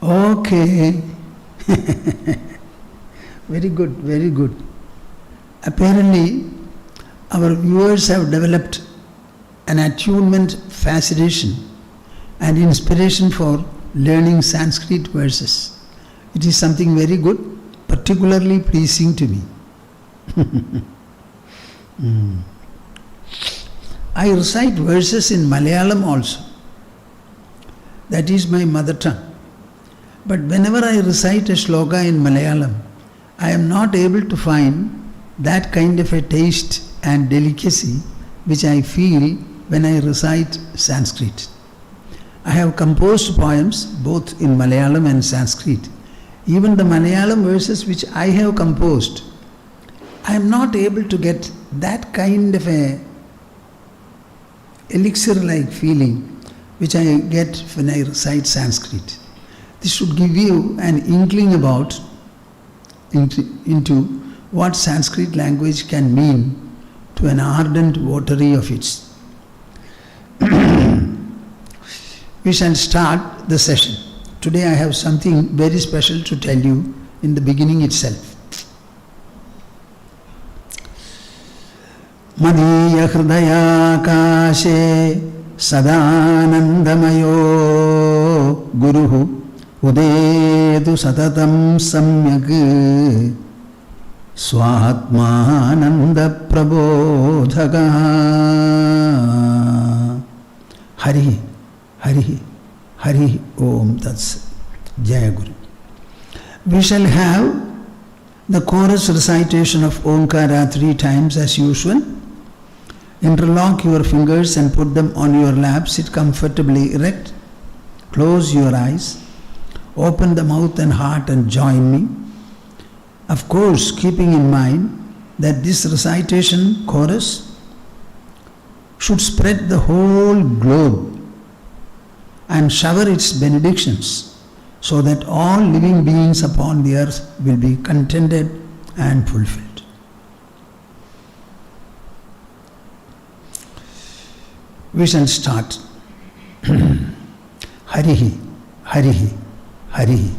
Okay. Very good, very good. Apparently, our viewers have developed an attunement, fascination, and inspiration for learning Sanskrit verses. It is something very good, particularly pleasing to me. I recite verses in Malayalam also. That is my mother tongue. But whenever I recite a shloka in Malayalam, I am not able to find that kind of a taste and delicacy which I feel when I recite Sanskrit. I have composed poems both in Malayalam and Sanskrit. Even the Malayalam verses which I have composed, I am not able to get that kind of a elixir-like feeling which I get when I recite Sanskrit. This should give you an inkling about into what Sanskrit language can mean to an ardent votary of its. We shall start the session. Today I have something very special to tell you in the beginning itself. Madhya hridaya kashe sadanandamayo guruhu udedu satatam samyak swatmananda prabodhaka Hari Hari Hari Om Tats Jaya Guru. We shall have the chorus recitation of Omkara 3 times as usual. Interlock your fingers and put them on your lap. Sit comfortably erect. Close your eyes. Open the mouth and heart and join me. Of course, keeping in mind that this recitation chorus should spread the whole globe and shower its benedictions so that all living beings upon the earth will be contented and fulfilled. We shall start. Harihi, Harihi, Harihi.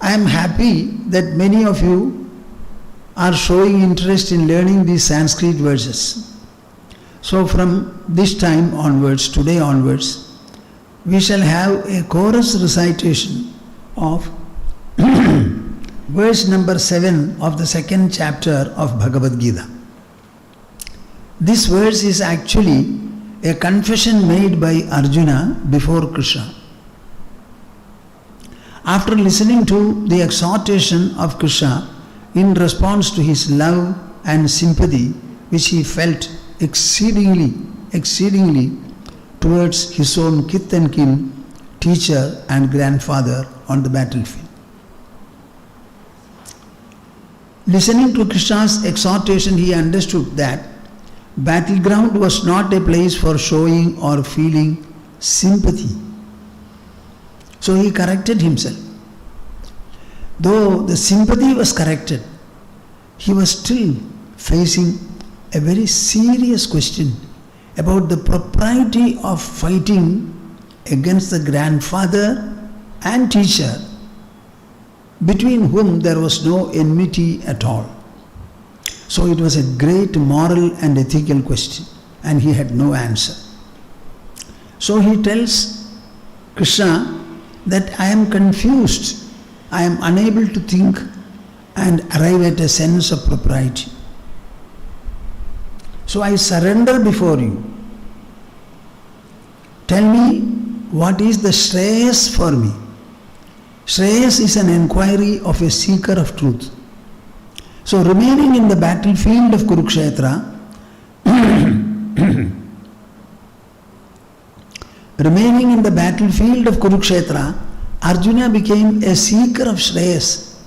I am happy that many of you are showing interest in learning these Sanskrit verses. So from this time onwards, today onwards, we shall have a chorus recitation of verse number 7 of the 2nd chapter of Bhagavad Gita. This verse is actually a confession made by Arjuna before Krishna. After listening to the exhortation of Krishna in response to his love and sympathy which he felt exceedingly towards his own kith and kin, teacher and grandfather on the battlefield. Listening to Krishna's exhortation, he understood that battleground was not a place for showing or feeling sympathy. So he corrected himself. Though the sympathy was corrected, he was still facing a very serious question about the propriety of fighting against the grandfather and teacher, between whom there was no enmity at all. So it was a great moral and ethical question, and he had no answer. So he tells Krishna that I am confused, I am unable to think and arrive at a sense of propriety. So I surrender before you. Tell me what is the Shreyas for me. Shreyas is an inquiry of a seeker of truth. So remaining in the battlefield of Kurukshetra, Arjuna became a seeker of Shreyas,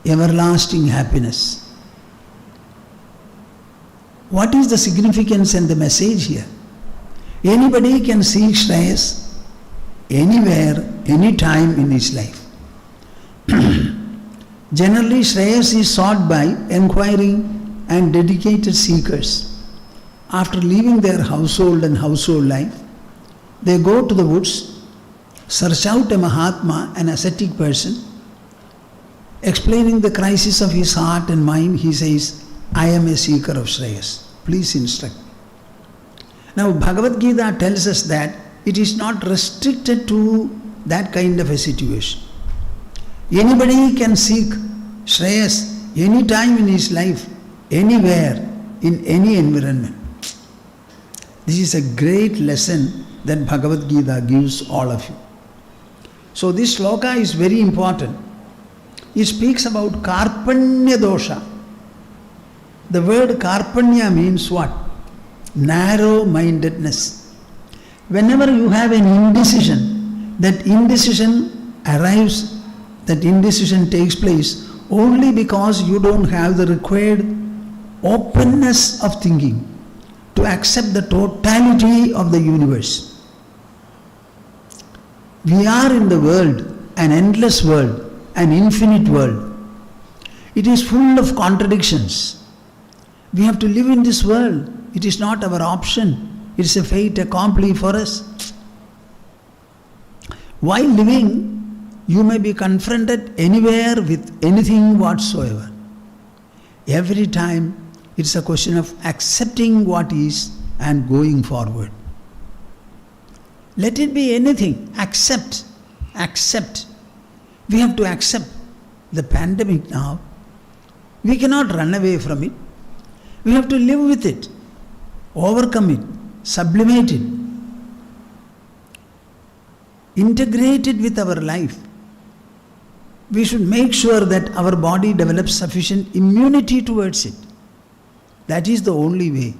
everlasting happiness. What is the significance and the message here? Anybody can seek Shreyas anywhere, anytime in his life. Generally, Shreyas is sought by inquiring and dedicated seekers. After leaving their household and household life, they go to the woods, search out a Mahatma, an ascetic person. Explaining the crisis of his heart and mind, he says, I am a seeker of Shreyas. Please instruct me. Now, Bhagavad Gita tells us that it is not restricted to that kind of a situation. Anybody can seek Shreyas any time in his life, anywhere, in any environment. This is a great lesson that Bhagavad Gita gives all of you. So this sloka is very important. It speaks about karpanya dosha. The word karpanya means what? Narrow-mindedness. Whenever you have an indecision, that indecision arrives, that indecision takes place only because you don't have the required openness of thinking to accept the totality of the universe. We are in the world, an endless world, an infinite world. It is full of contradictions. We have to live in this world. It is not our option. It is a fait accompli for us. While living, you may be confronted anywhere with anything whatsoever. Every time, it's a question of accepting what is and going forward. Let it be anything. Accept. Accept. We have to accept the pandemic now. We cannot run away from it. We have to live with it, overcome it, sublimate it, integrate it with our life. We should make sure that our body develops sufficient immunity towards it. That is the only way.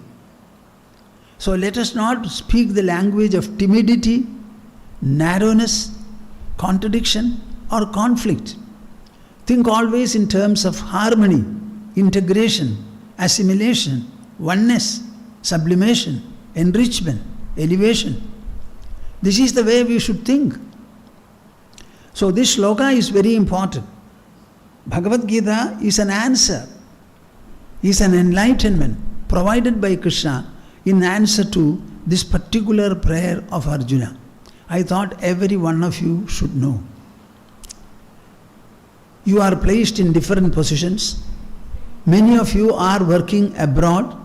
So let us not speak the language of timidity, narrowness, contradiction, or conflict. Think always in terms of harmony, integration, assimilation, oneness, sublimation, enrichment, elevation. This is the way we should think. So this sloka is very important. Bhagavad Gita is an answer, is an enlightenment provided by Krishna in answer to this particular prayer of Arjuna. I thought every one of you should know. You are placed in different positions. Many of you are working abroad.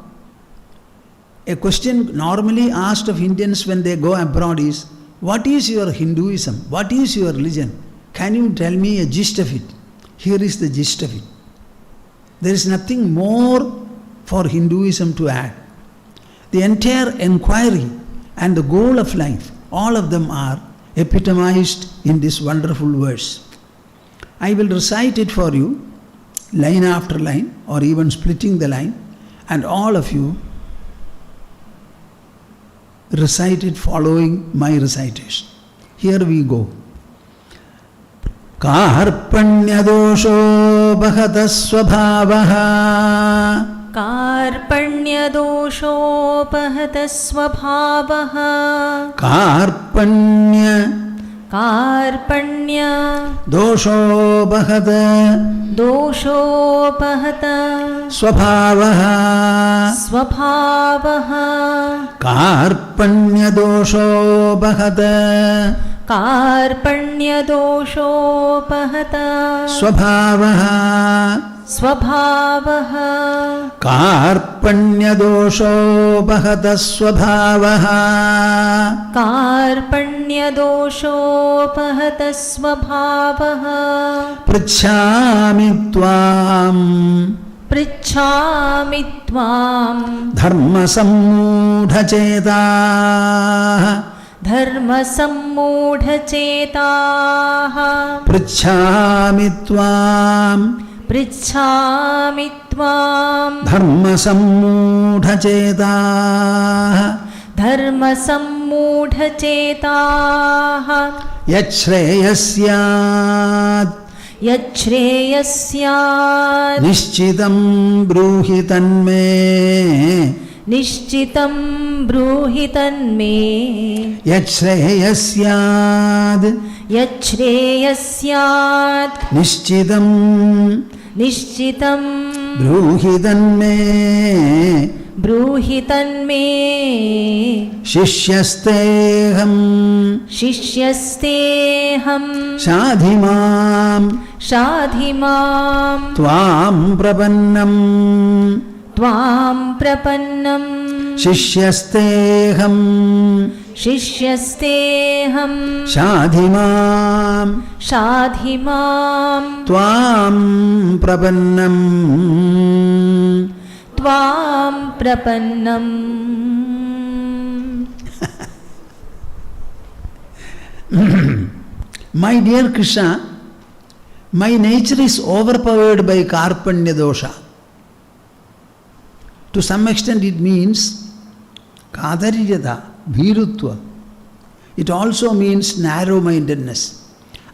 A question normally asked of Indians when they go abroad is, what is your Hinduism? What is your religion? Can you tell me a gist of it? Here is the gist of it. There is nothing more for Hinduism to add. The entire inquiry and the goal of life, all of them are epitomized in this wonderful verse. I will recite it for you, line after line, or even splitting the line, and all of you recite it following my recitation. Here we go. Karpanya dosho bhagata svabhavaha. Karpanya dosho bhagata svabhavaha. Karpanya dosho bhagata svabhavaha. Karpanya dosho bhagata कार्पण्यदोषोपहता स्वभावः स्वभावः कार्पण्यदोषोपहतः स्वभावः कार्पण्यदोषोपहतः स्वभावः पृच्छामि त्वां धर्मसम्मूढचेताः धर्मसम्मूढचेताः पृच्छामि त्वां धर्मसम्मूढचेताः धर्मसम्मूढचेताः यच्छ्रेयस्यात् निश्चितं ब्रूहि तन्मे निश्चितं ब्रूहि तन्मे यच्छ्रेयस्यात् निश्चितं ब्रूहि तन्मे शिष्यस्तेऽहं शाधि मां त्वां प्रपन्नं शिष्यस्तेऽहं शाधि मां त्वां प्रपन्नम् My dear Krishna, my nature is overpowered by karpanya dosha. To some extent it means kadarijata, bhirutva. It also means narrow-mindedness.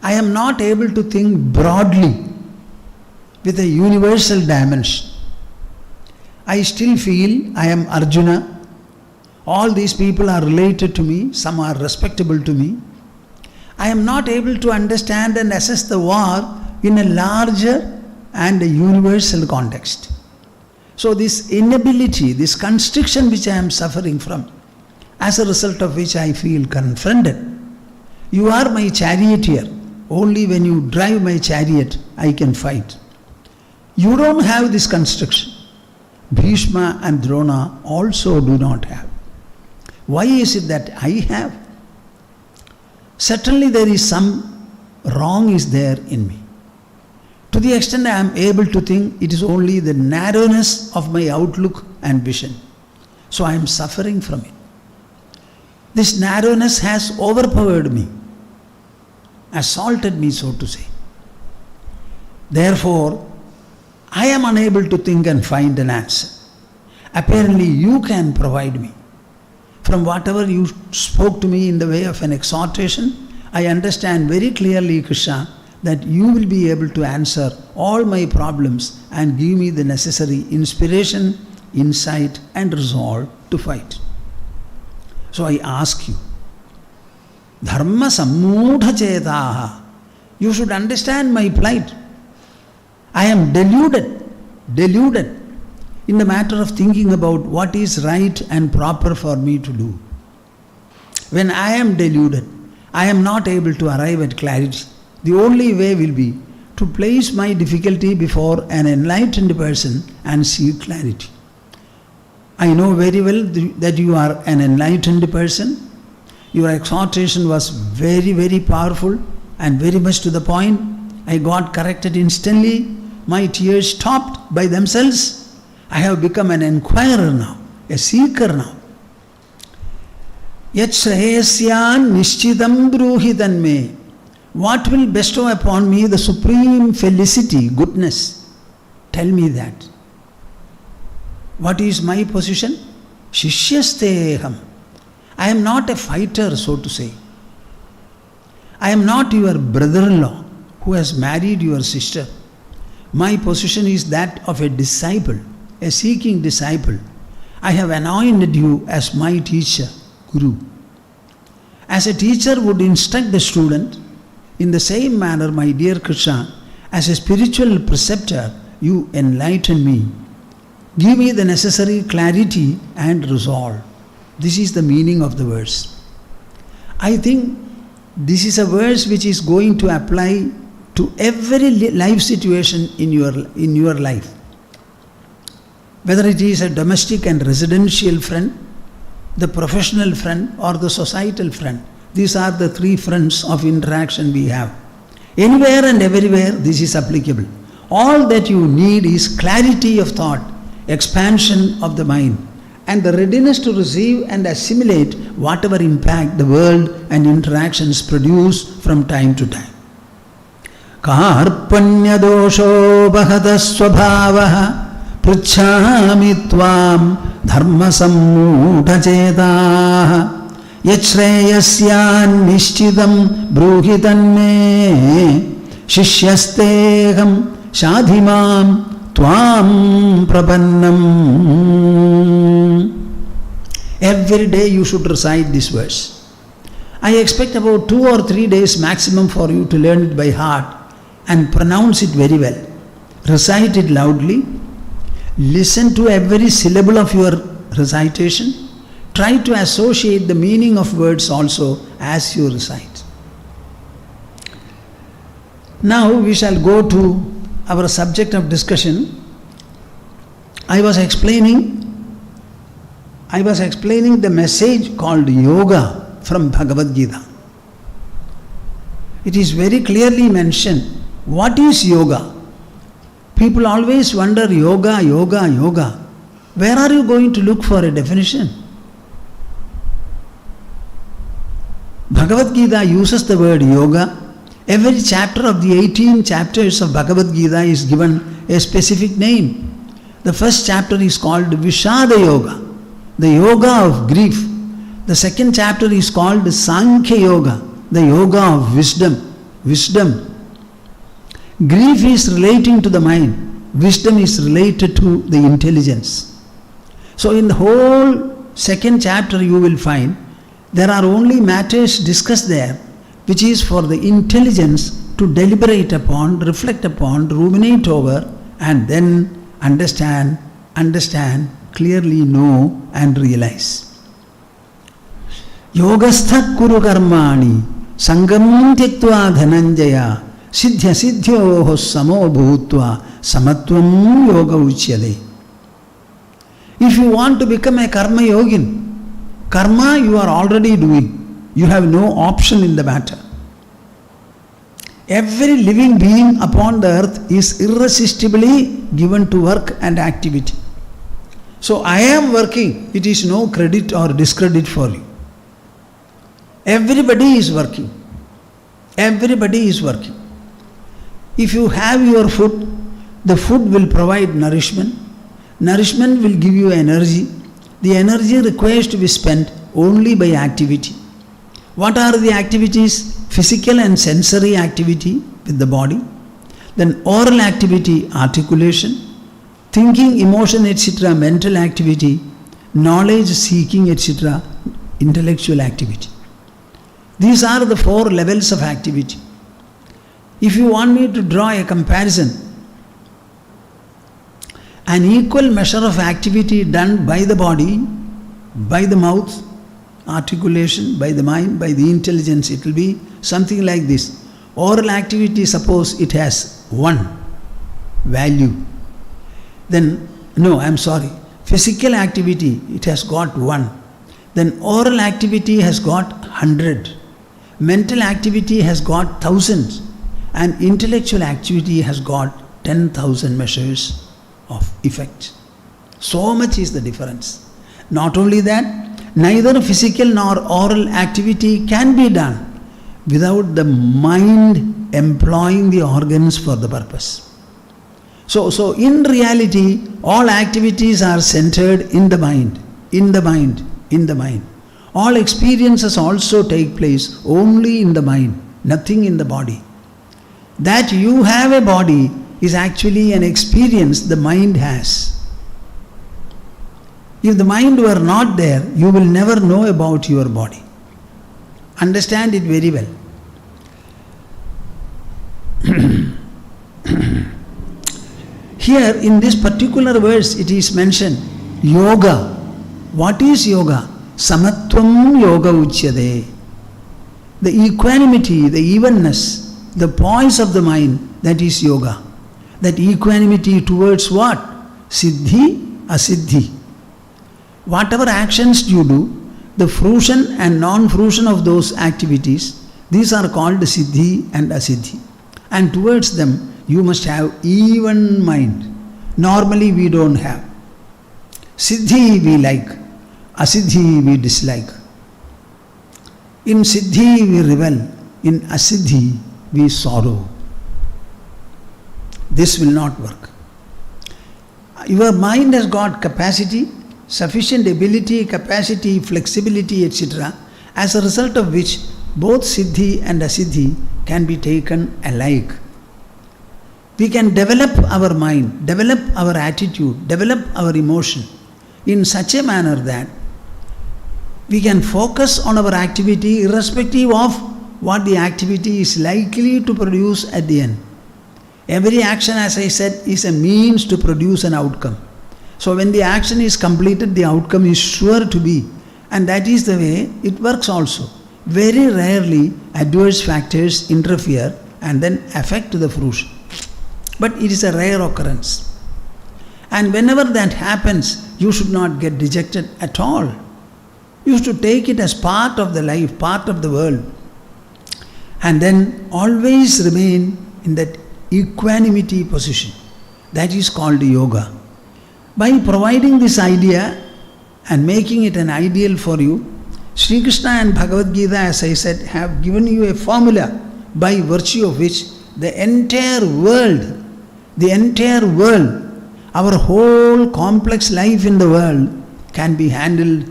I am not able to think broadly with a universal dimension. I still feel I am Arjuna. All these people are related to me, some are respectable to me. I am not able to understand and assess the war in a larger and a universal context. So this inability, this constriction which I am suffering from, as a result of which I feel confronted. You are my charioteer. Only when you drive my chariot, I can fight. You don't have this constriction. Bhishma and Drona also do not have. Why is it that I have? Certainly there is some wrong is there in me. To the extent I am able to think, it is only the narrowness of my outlook and vision. So I am suffering from it. This narrowness has overpowered me, assaulted me, so to say. Therefore, I am unable to think and find an answer. Apparently, you can provide me. From whatever you spoke to me in the way of an exhortation, I understand very clearly, Krishna, that you will be able to answer all my problems and give me the necessary inspiration, insight, and resolve to fight. So I ask you, dharma sammudha chetaha, you should understand my plight. I am deluded in the matter of thinking about what is right and proper for me to do. When I am deluded, I am not able to arrive at clarity. The only way will be to place my difficulty before an enlightened person and seek clarity. I know very well that you are an enlightened person. Your exhortation was very, very powerful and very much to the point. I got corrected instantly. My tears stopped by themselves. I have become an inquirer now, a seeker now. Yat shreyasyan nishchitam bruhi tanme. What will bestow upon me the supreme felicity, goodness? Tell me that. What is my position? Shishyasteham. I am not a fighter, so to say. I am not your brother-in-law who has married your sister. My position is that of a disciple, a seeking disciple. I have anointed you as my teacher, Guru. As a teacher would instruct the student, in the same manner, my dear Krishna, as a spiritual preceptor, you enlighten me. Give me the necessary clarity and resolve. This is the meaning of the verse. I think This is a verse which is going to apply to every life situation in your life. Whether it is a domestic and residential front, the professional front, or the societal front. These are the three fronts of interaction we have. Anywhere and everywhere this is applicable. All that you need is clarity of thought, expansion of the mind, and the readiness to receive and assimilate whatever impact the world and interactions produce from time to time. Karpanya dosho bhagata swabhavaha pruchhami tvam dharma sammudha chetaha yachreyasyan nishchidam bruhitanme shishyasteham shadhimam tvam prabannam. Every day you should recite this verse. I expect about 2 or 3 days maximum for you to learn it by heart and pronounce it very well. Recite it loudly. Listen to every syllable of your recitation. Try to associate the meaning of words also as you recite. Now we shall go to our subject of discussion. I was explaining the message called yoga from Bhagavad Gita. It is very clearly mentioned. What is yoga? People always wonder, yoga. Where are you going to look for a definition? Bhagavad Gita uses the word yoga. Every chapter of the 18 chapters of Bhagavad Gita is given a specific name. The first chapter is called Vishada Yoga, the yoga of grief. The second chapter is called Sankhya Yoga, the yoga of wisdom. Grief is relating to the mind. Wisdom is related to the intelligence. So in the whole second chapter you will find there are only matters discussed there which is for the intelligence to deliberate upon, reflect upon, ruminate over, and then understand, clearly know and realize. Yogastha kuru karmani sangam tyaktva dhananjaya siddhya siddhyoho samo bhutva samatvam yoga uchyade. If you want to become a karma yogin, karma you are already doing. You have no option in the matter. Every living being upon the earth is irresistibly given to work and activity. So I am working, it is no credit or discredit for you. Everybody is working. If you have your food, the food will provide nourishment. Nourishment will give you energy. The energy requires to be spent only by activity. What are the activities? Physical and sensory activity with the body. Then oral activity, articulation. Thinking, emotion, etc., mental activity. Knowledge seeking, etc., intellectual activity. These are the 4 levels of activity. If you want me to draw a comparison, an equal measure of activity done by the body, by the mouth, articulation, by the mind, by the intelligence, it will be something like this. Oral activity, suppose it has 1 value. Then, physical activity, it has got 1. Then oral activity has got 100. Mental activity has got thousands. And intellectual activity has got 10,000 measures of effect. So much is the difference. Not only that, neither physical nor oral activity can be done without the mind employing the organs for the purpose. So in reality, all activities are centered in the mind. All experiences also take place only in the mind, nothing in the body. That you have a body is actually an experience the mind has. If the mind were not there, you will never know about your body. Understand it very well. Here in this particular verse it is mentioned, yoga. What is yoga? Samatvam yoga uchyade. the equanimity, the evenness, the poise of the mind, that is yoga. That equanimity towards what? Siddhi, asiddhi. Whatever actions you do, the fruition and non-fruition of those activities, these are called siddhi and asiddhi. And towards them, you must have even mind. Normally we don't have. Siddhi we like, asiddhi we dislike. In siddhi we revel, in asiddhi we sorrow. This will not work. Your mind has got capacity, sufficient ability, capacity, flexibility, etc., as a result of which both siddhi and asiddhi can be taken alike. We can develop our mind, develop our attitude, develop our emotion in such a manner that we can focus on our activity irrespective of what the activity is likely to produce at the end. Every action, as I said, is a means to produce an outcome. So when the action is completed, the outcome is sure to be. And that is the way it works also. Very rarely adverse factors interfere and then affect the fruition. But it is a rare occurrence. And whenever that happens, you should not get dejected at all. You should take it as part of the life, part of the world. And then always remain in that equanimity position. That is called yoga. By providing this idea and making it an ideal for you, Sri Krishna and Bhagavad Gita, as I said, have given you a formula by virtue of which the entire world, our whole complex life in the world can be handled,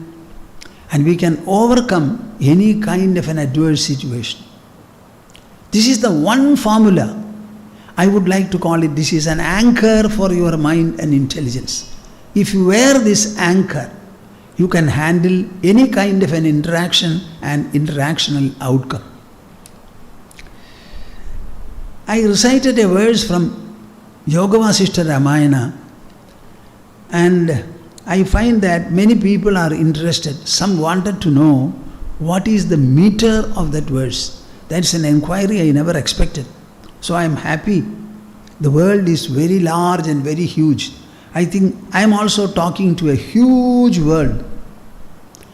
and we can overcome any kind of an adverse situation. This is the one formula. I would like to call it, this is an anchor for your mind and intelligence. If you wear this anchor, you can handle any kind of an interaction and interactional outcome. I recited a verse from Yoga Vasishtha Ramayana, and I find that many people are interested. Some wanted to know what is the meter of that verse. That's an inquiry I never expected. So I am happy. The world is very large and very huge. I think I am also talking to a huge world.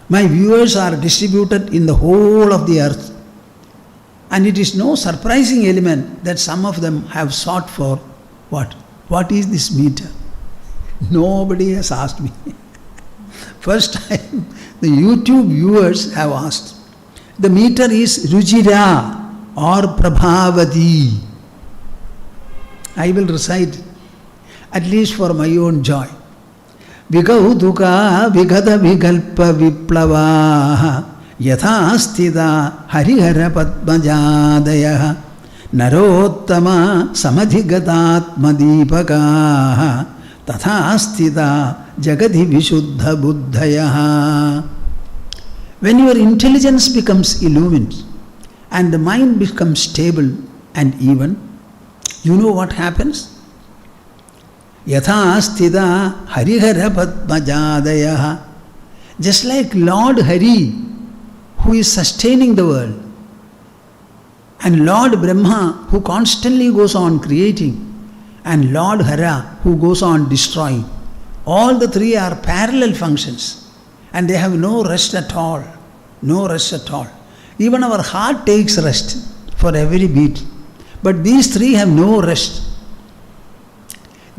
My viewers are distributed in the whole of the earth. And it is no surprising element that some of them have sought for what? What is this meter? Nobody has asked me. First time the YouTube viewers have asked. The meter is Ruchira or Prabhavati. I will recite, at least for my own joy. Vigautuka vigata vikalpa viplava yatha sthita harihara padmajadaya narottama samadhigatatmadipaka tatha sthita jagati vishuddha buddhaya. When your intelligence becomes illumined and the mind becomes stable and even, you know what happens? Yatha sthita harihara padmajadaya. Just like Lord Hari, who is sustaining the world, and Lord Brahma, who constantly goes on creating, and Lord Hara, who goes on destroying. All the three are parallel functions, and they have no rest at all. No rest at all. Even our heart takes rest for every beat. But these three have no rest.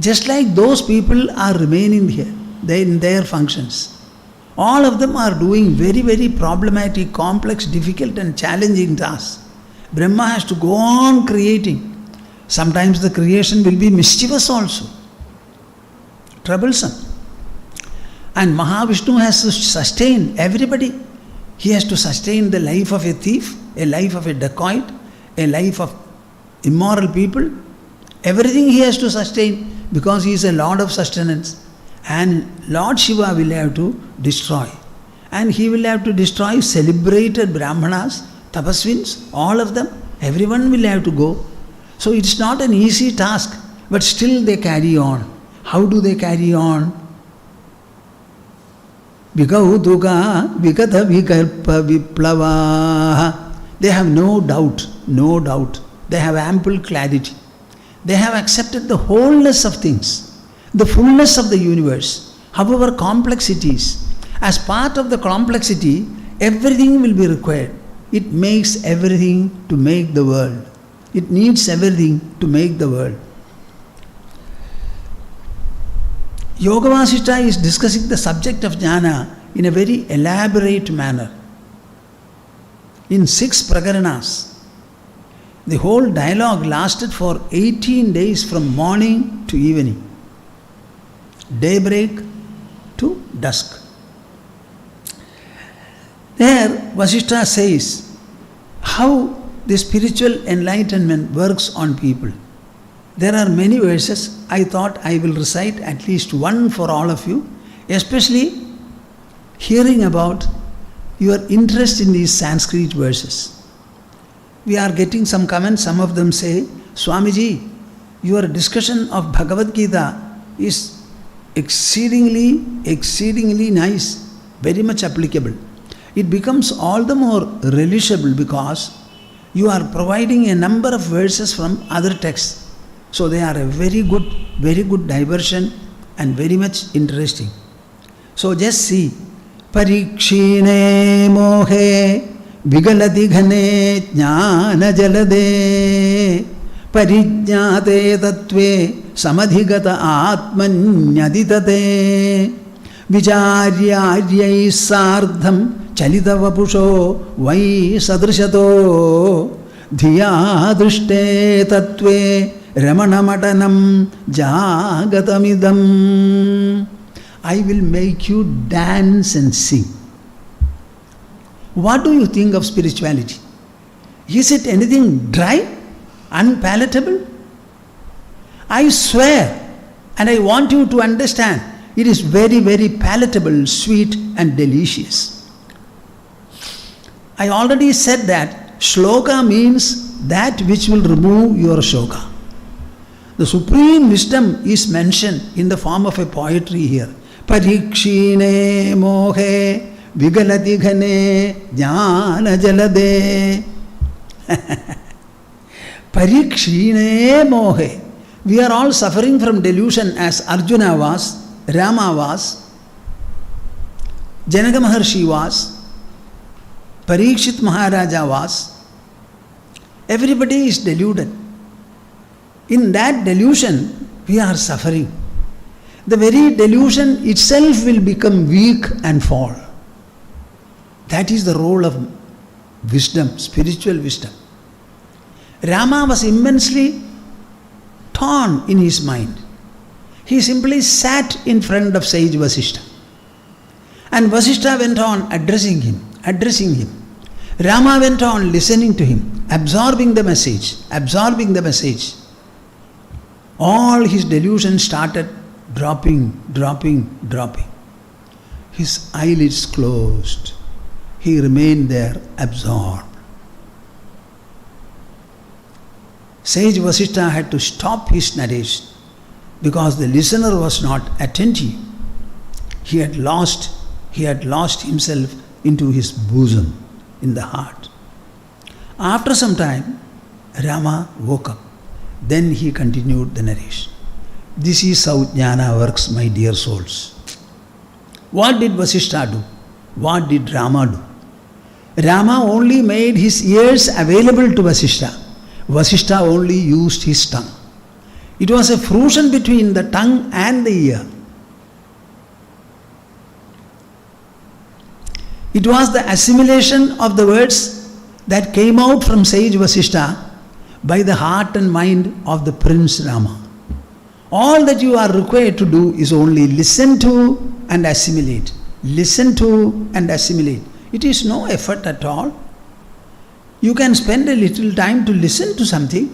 Just like those people are remaining here, they in their functions. All of them are doing very, very problematic, complex, difficult and challenging tasks. Brahma has to go on creating. Sometimes the creation will be mischievous also, troublesome. And Mahavishnu has to sustain everybody. He has to sustain the life of a thief, a life of a dacoit, a life of immoral people. Everything he has to sustain because he is a Lord of sustenance. And Lord Shiva will have to destroy. And he will have to destroy celebrated Brahmanas, Tapasvins, all of them. Everyone will have to go. So it's not an easy task, but still they carry on. How do they carry on? Vigautuka vigata vikalpa viplava. They have no doubt, no doubt. They have ample clarity. They have accepted the wholeness of things, the fullness of the universe, however complex it is. As part of the complexity, everything will be required. It makes everything to make the world. It needs everything to make the world. Yoga Vasishtha is discussing the subject of jnana in a very elaborate manner. In 6 prakaranas. The whole dialogue lasted for 18 days from morning to evening. Daybreak to dusk. There Vasishtha says how the spiritual enlightenment works on people. There are many verses. I thought I will recite at least one for all of you, especially hearing about your interest in these Sanskrit verses. We are getting some comments. Some of them say, Swamiji, your discussion of Bhagavad Gita is exceedingly nice, very much applicable. It becomes all the more relishable because you are providing a number of verses from other texts. So they are a very good diversion and very much interesting. So just see, Parikshine mohe vigalati ghane jnana jalade parijñate tattve samadhigata atmanyaditate vicharyāryai sārdham chalita vapusho vai sadrishato dhiya drishte tattve ramana jagatamidam. I will make you dance and sing. What do you think of spirituality? Is it anything dry, unpalatable? I swear, and I want you to understand, it is very palatable, sweet and delicious. I already said that shloka means that which will remove your shoka. The supreme wisdom is mentioned in the form of a poetry here. Parikshine mohe vigalati ghane jnana jalade. Parikshine mohe. We are all suffering from delusion as Arjuna was, Rama was, Janaka Maharshi was, Parikshit Maharaja was. Everybody is deluded. In that delusion, we are suffering. The very delusion itself will become weak and fall. That is the role of wisdom, spiritual wisdom. Rama was immensely torn in his mind. He simply sat in front of sage Vasishtha. And Vasishtha went on addressing him. Rama went on listening to him, absorbing the message. All his delusions started dropping. His eyelids closed. He remained there absorbed. Sage Vasishtha had to stop his narration because the listener was not attentive. He had lost himself into his bosom, in the heart. After some time, Rama woke up. Then he continued the narration. This is how jnana works, my dear souls. What did Vasishtha do? What did Rama do? Rama only made his ears available to Vasishtha. Vasishtha only used his tongue. It was a fusion between the tongue and the ear. It was the assimilation of the words that came out from sage Vasishtha by the heart and mind of the Prince Rama. All that you are required to do is only listen to and assimilate. Listen to and assimilate. It is no effort at all. You can spend a little time to listen to something.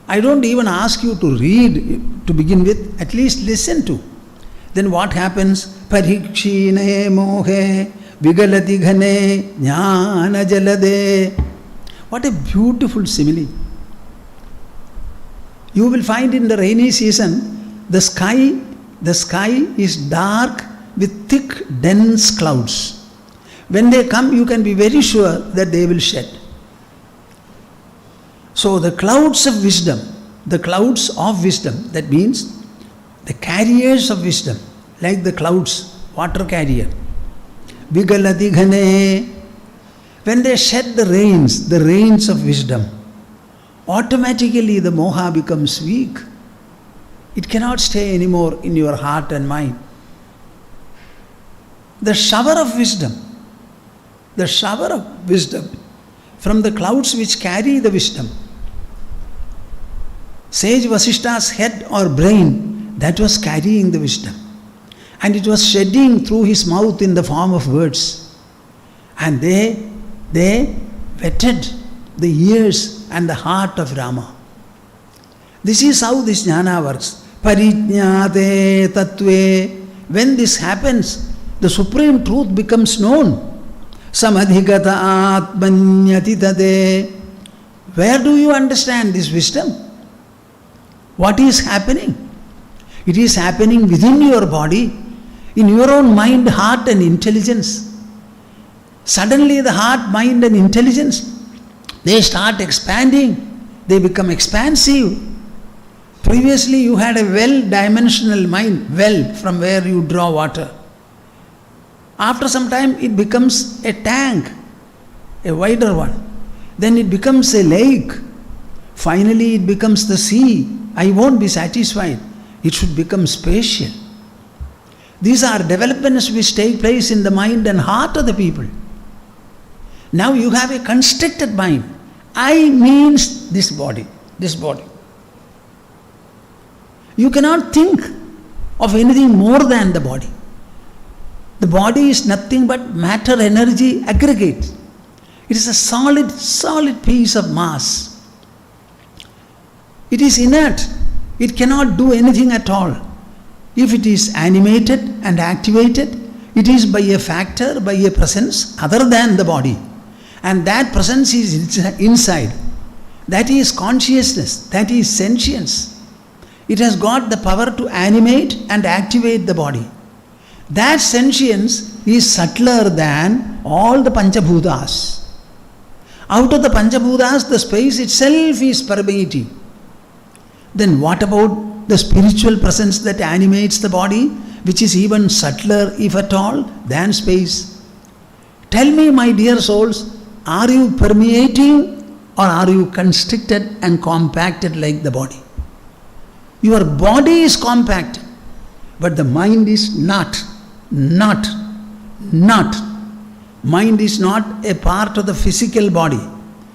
I don't even ask you to read to begin with, at least listen to. Then what happens? Parikshine mohe vigalati ghane jnana jalade. What a beautiful simile. You will find in the rainy season, the sky is dark with thick, dense clouds. When they come, you can be very sure that they will shed. So the clouds of wisdom, that means the carriers of wisdom, like the clouds, water carrier. Vigalati ghane. When they shed the rains of wisdom, automatically the moha becomes weak. It cannot stay anymore in your heart and mind. The shower of wisdom from the clouds which carry the wisdom. Sage Vasishta's head or brain, that was carrying the wisdom. And it was shedding through his mouth in the form of words. And they wetted the ears and the heart of Rama. This is how this jnana works. Parijñāte tattve. When this happens, the supreme truth becomes known. Samadhigata atmanyati tade. Where do you understand this wisdom? What is happening? It is happening within your body, in your own mind, heart and intelligence. Suddenly the heart, mind and intelligence, they start expanding. They become expansive. Previously you had a well-dimensional mind, well from where you draw water. After some time it becomes a tank, a wider one. Then it becomes a lake. Finally it becomes the sea. I won't be satisfied. It should become spatial. These are developments which take place in the mind and heart of the people. Now you have a constructed mind. I means this body. You cannot think of anything more than the body. The body is nothing but matter, energy, aggregate. It is a solid piece of mass. It is inert. It cannot do anything at all. If it is animated and activated, it is by a factor, by a presence other than the body. And that presence is inside. That is consciousness. That is sentience. It has got the power to animate and activate the body. That sentience is subtler than all the Panchabhutas. Out of the Panchabhutas, the space itself is permeating. Then what about the spiritual presence that animates the body, which is even subtler, if at all, than space? Tell me, my dear souls, are you permeating or are you constricted and compacted like the body? Your body is compacted, but the mind is not. Mind is not a part of the physical body.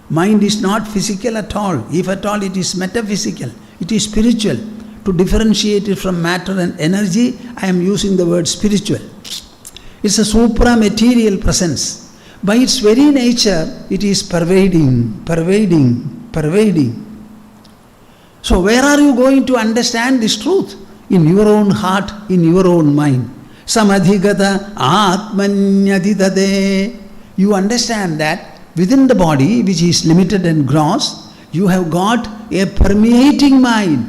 Mind is not physical at all. If at all, it is metaphysical. It is spiritual. To differentiate it from matter and energy, I am using the word spiritual. It's a supra-material presence. By its very nature, it is pervading. So where are you going to understand this truth? In your own heart, in your own mind. Samadhigata atmanyadidade. You understand that within the body, which is limited and gross, you have got a permeating mind,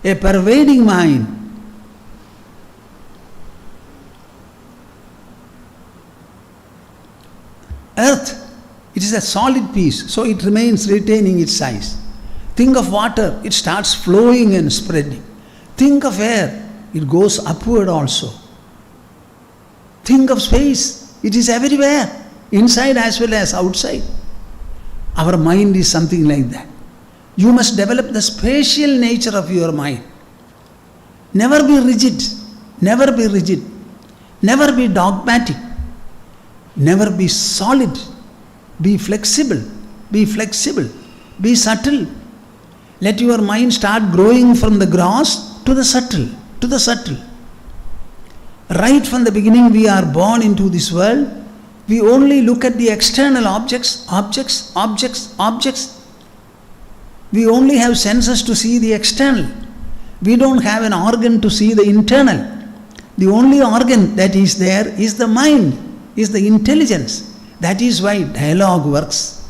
a pervading mind. Earth, it is a solid piece, so it remains retaining its size. Think of water, it starts flowing and spreading. Think of air, it goes upward also. Think of space, it is everywhere, inside as well as outside. Our mind is something like that. You must develop the spatial nature of your mind. Never be rigid, never be dogmatic, never be solid, be flexible, be subtle. Let your mind start growing from the gross to the subtle. Right from the beginning we are born into this world, we only look at the external objects. We only have senses to see the external. We don't have an organ to see the internal. The only organ that is there is the mind, is the intelligence. That is why dialogue works.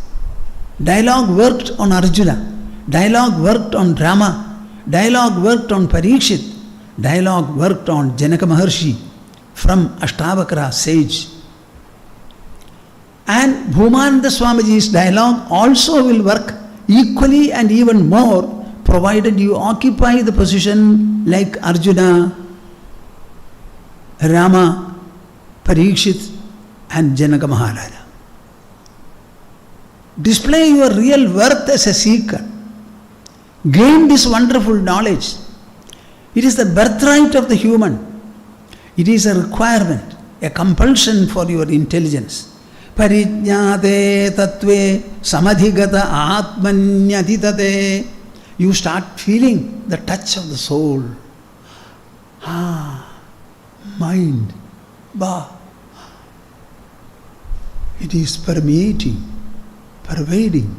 Dialogue worked on Arjuna. Dialogue worked on Rama. Dialogue worked on Parikshit. Dialogue worked on Janaka Maharshi from Ashtavakra sage. And Bhoomananda Swamiji's dialogue also will work equally and even more, provided you occupy the position like Arjuna, Rama, Parikshit and Janaka Maharaja. Display your real worth as a seeker. Gain this wonderful knowledge. It is the birthright of the human. It is a requirement, a compulsion for your intelligence. Parijñāte tattve samadhigata atmanyaditate. You start feeling the touch of the soul. Mind. It is permeating, pervading.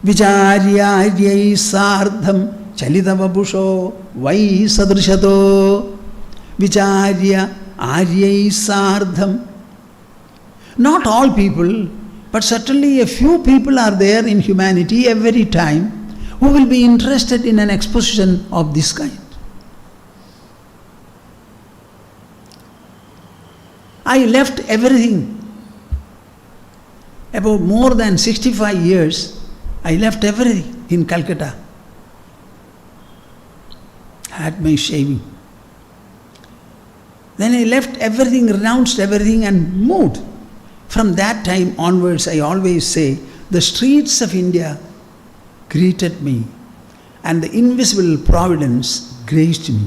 Vicharyāryai sārdham chalitavabusho vai sadrishato. Vicharya Aryai sārdham. Not all people, but certainly a few people are there in humanity every time who will be interested in an exposition of this kind. I left everything. About more than 65 years, I left everything in Calcutta. Had my shaving. Then I left everything, renounced everything and moved. From that time onwards, I always say, the streets of India greeted me and the invisible providence graced me.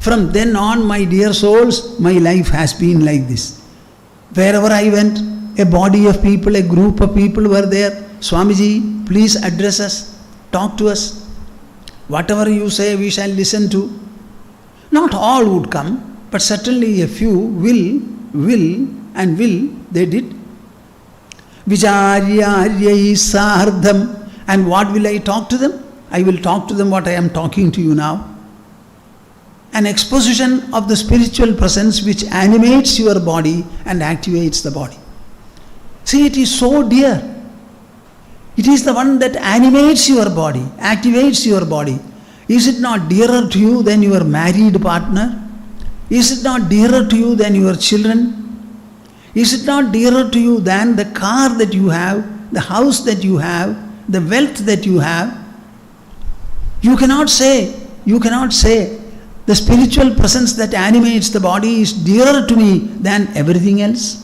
From then on, my dear souls, my life has been like this. Wherever I went, a body of people, a group of people were there. Swamiji, please address us, talk to us. Whatever you say, we shall listen to. Not all would come, but certainly a few will, they did. Vicharyāryai sārdham. And what will I talk to them? I will talk to them what I am talking to you now. An exposition of the spiritual presence which animates your body and activates the body. See, it is so dear. It is the one that animates your body, activates your body. Is it not dearer to you than your married partner? Is it not dearer to you than your children? Is it not dearer to you than the car that you have, the house that you have, the wealth that you have? You cannot say the spiritual presence that animates the body is dearer to me than everything else.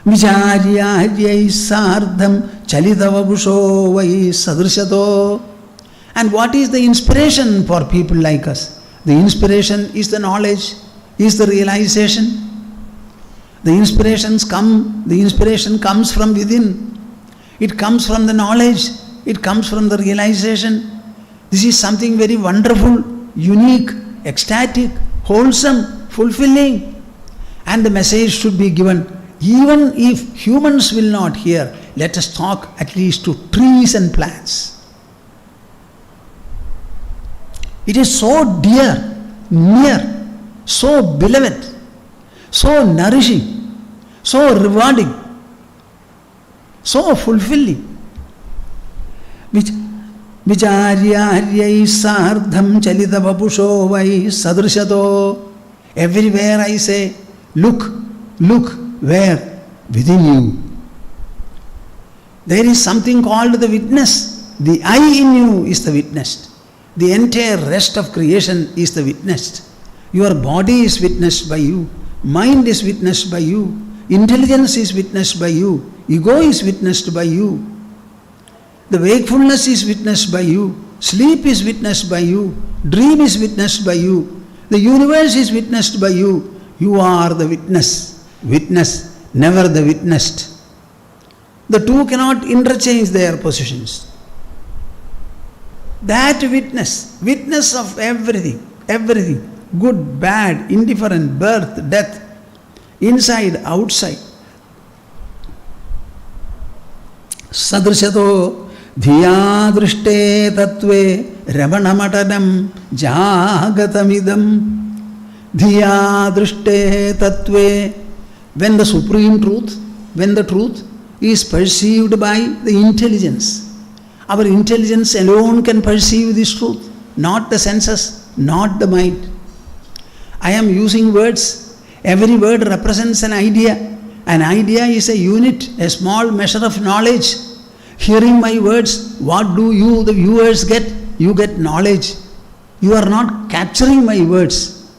Vicharyāryai sārdham chalitavabusho vai sadrishato. And what is the inspiration for people like us? The inspiration is the knowledge, is the realization. The inspiration comes from within. It comes from the knowledge, it comes from the realization. This is something very wonderful, unique, ecstatic, wholesome, fulfilling. And the message should be given. Even if humans will not hear, let us talk at least to trees and plants. It is so dear, near, so beloved, so nourishing, so rewarding, so fulfilling. Vicharyāryai sārdham chalitavabusho vai sadrishato. Everywhere I say, look, where? Within you. There is something called the witness. The I in you is the witnessed. The entire rest of creation is the witnessed. Your body is witnessed by you. Mind is witnessed by you. Intelligence is witnessed by you. Ego is witnessed by you. The wakefulness is witnessed by you. Sleep is witnessed by you. Dream is witnessed by you. The universe is witnessed by you. You are the witness. Witness, never the witnessed. The two cannot interchange their positions. That witness of everything, good, bad, indifferent, birth, death, inside, outside. Sadrishato dhiya drishte tattve ramanamatanam jagatamidam. Dhiya drishte tattve. When the supreme truth, when the truth is perceived by the intelligence, our intelligence alone can perceive this truth, not the senses, not the mind. I am using words. Every word represents an idea. An idea is a unit, a small measure of knowledge. Hearing my words, what do you, the viewers, get? You get knowledge. You are not capturing my words.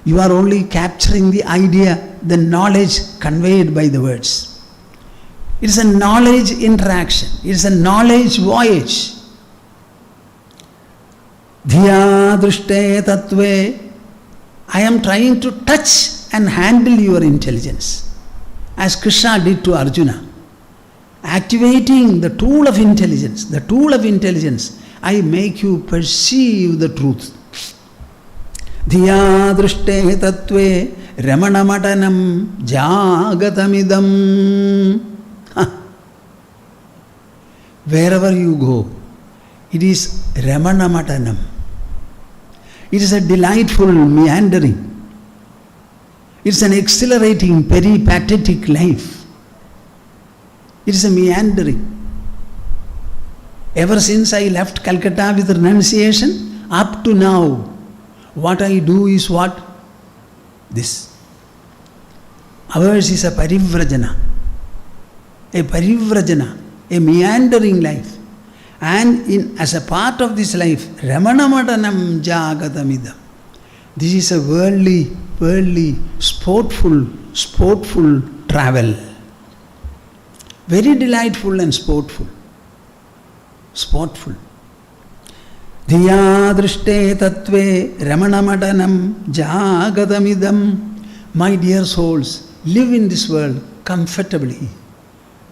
You are only capturing the idea, the knowledge conveyed by the words. It is a knowledge interaction. It is a knowledge voyage. Dhiya drushte tatve. I am trying to touch and handle your intelligence, as Krishna did to Arjuna. Activating the tool of intelligence, I make you perceive the truth. Dhiya drushte tatve ramanamatanam jagatamidam. Wherever you go, it is ramanamatanam. It is a delightful meandering. It's an exhilarating peripatetic life. It is a meandering. Ever since I left Calcutta with renunciation, up to now, what I do is what? This. Ours is a parivrajana, a meandering life. And as a part of this life, Ramanamatanam Jagatamidam. This is a worldly, sportful travel. Very delightful and sportful. Dhiya drushte tatve ramanamatanam jagatamidam. My dear souls, live in this world comfortably,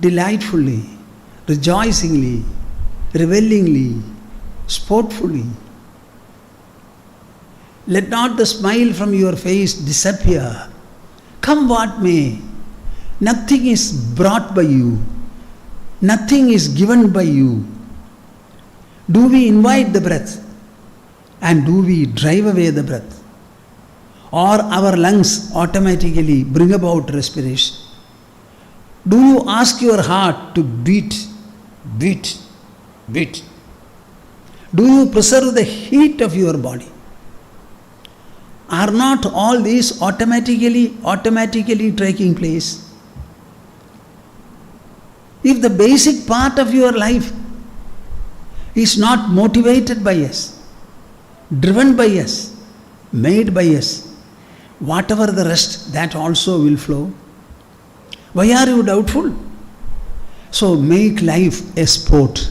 delightfully, rejoicingly, revelingly, sportfully. Let not the smile from your face disappear. Come what may, nothing is brought by you, nothing is given by you. Do we invite the breath and do we drive away the breath? Or our lungs automatically bring about respiration? Do you ask your heart to beat? Do you preserve the heat of your body? Are not all these automatically taking place? If the basic part of your life is not motivated by us, driven by us, made by us, whatever the rest, that also will flow. Why are you doubtful? So make life a sport.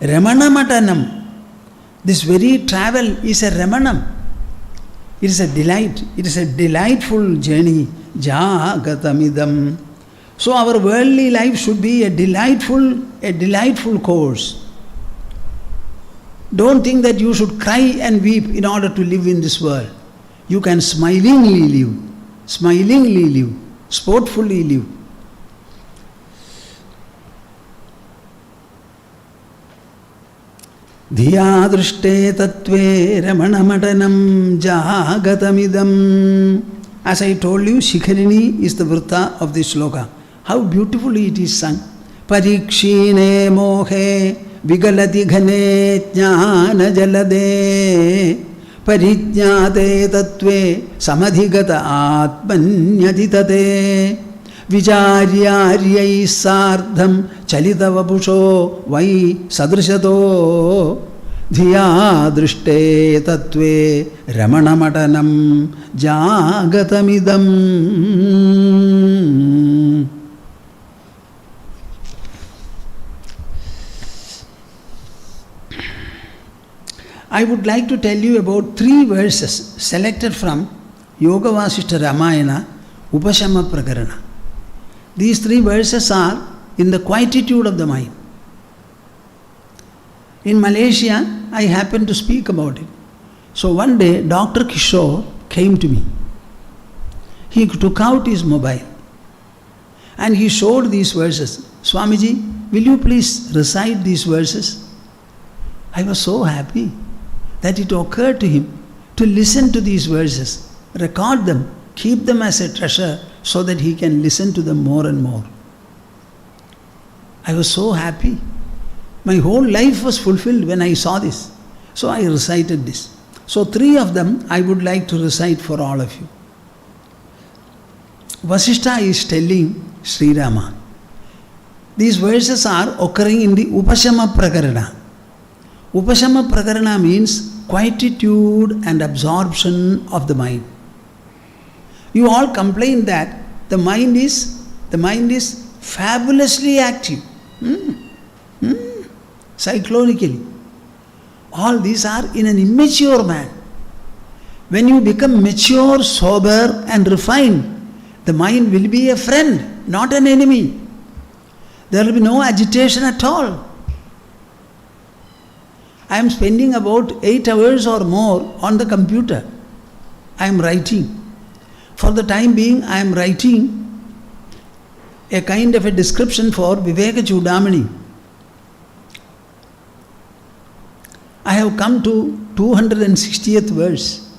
Ramanamatanam. This very travel is a ramanam. It is a delight. It is a delightful journey. Jagatamidam. So our worldly life should be a delightful course. Don't think that you should cry and weep in order to live in this world. You can smilingly live, sportfully live. Dhiya drushte tatve ramanamatanam jagatamidam. As I told you, Shikharini is the vrta of this sloka. How beautifully it is sung. Parikshine mohe vigalati ghane jnana jalade parijñate tatve samadhigata atmanyaditate vicharyāryai sārdham chalita vapusho vai sadrishato dhiya drushte tatve ramanamatanam jagatamidam. I would like to tell you about 3 verses selected from Yoga Vasishta Ramayana, Upashama Prakarana. These 3 verses are in the quietude of the mind. In Malaysia, I happened to speak about it. So one day, Dr. Kishore came to me. He took out his mobile and he showed these verses. Swamiji, will you please recite these verses? I was so happy that it occurred to him to listen to these verses, record them, keep them as a treasure so that he can listen to them more and more. I was so happy. My whole life was fulfilled when I saw this. So I recited this. So 3 of them I would like to recite for all of you. Vasishtha is telling Sri Rama. These verses are occurring in the Upashama Prakarana. Upashama Prakarana means quietude and absorption of the mind. You all complain that the mind is fabulously active. Cyclonically. All these are in an immature man. When you become mature, sober and refined, the mind will be a friend, not an enemy. There will be no agitation at all. I am spending about 8 hours or more on the computer. I am writing. For the time being, I am writing a kind of a description for Viveka Chudamani. I have come to 260th verse.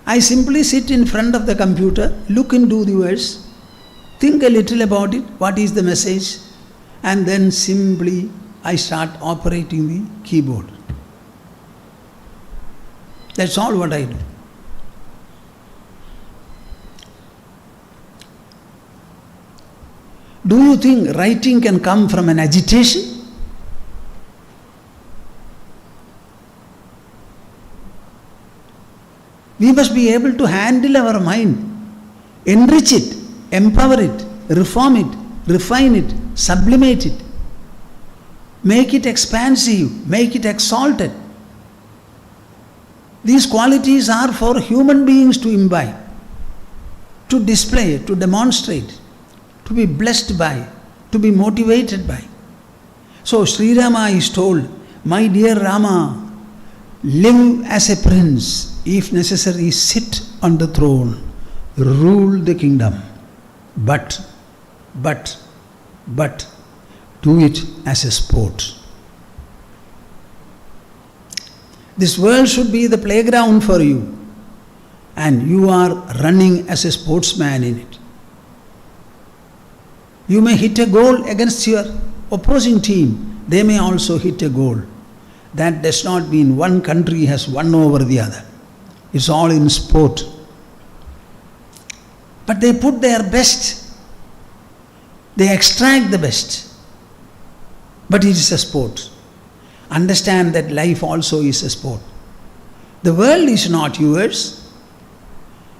I simply sit in front of the computer, look into the verse, think a little about it, what is the message, and then simply I start operating the keyboard. That's all what I do. Do you think writing can come from an agitation? We must be able to handle our mind, enrich it, empower it, reform it, refine it, sublimate it, make it expansive, make it exalted. These qualities are for human beings to imbibe, to display, to demonstrate, to be blessed by, to be motivated by. So Sri Rama is told, my dear Rama, live as a prince, if necessary sit on the throne, rule the kingdom, but do it as a sport. This world should be the playground for you, and you are running as a sportsman in it. You may hit a goal against your opposing team, they may also hit a goal. That does not mean one country has won over the other. It's all in sport. But they put their best. They extract the best. But it is a sport. Understand that life also is a sport. The world is not yours.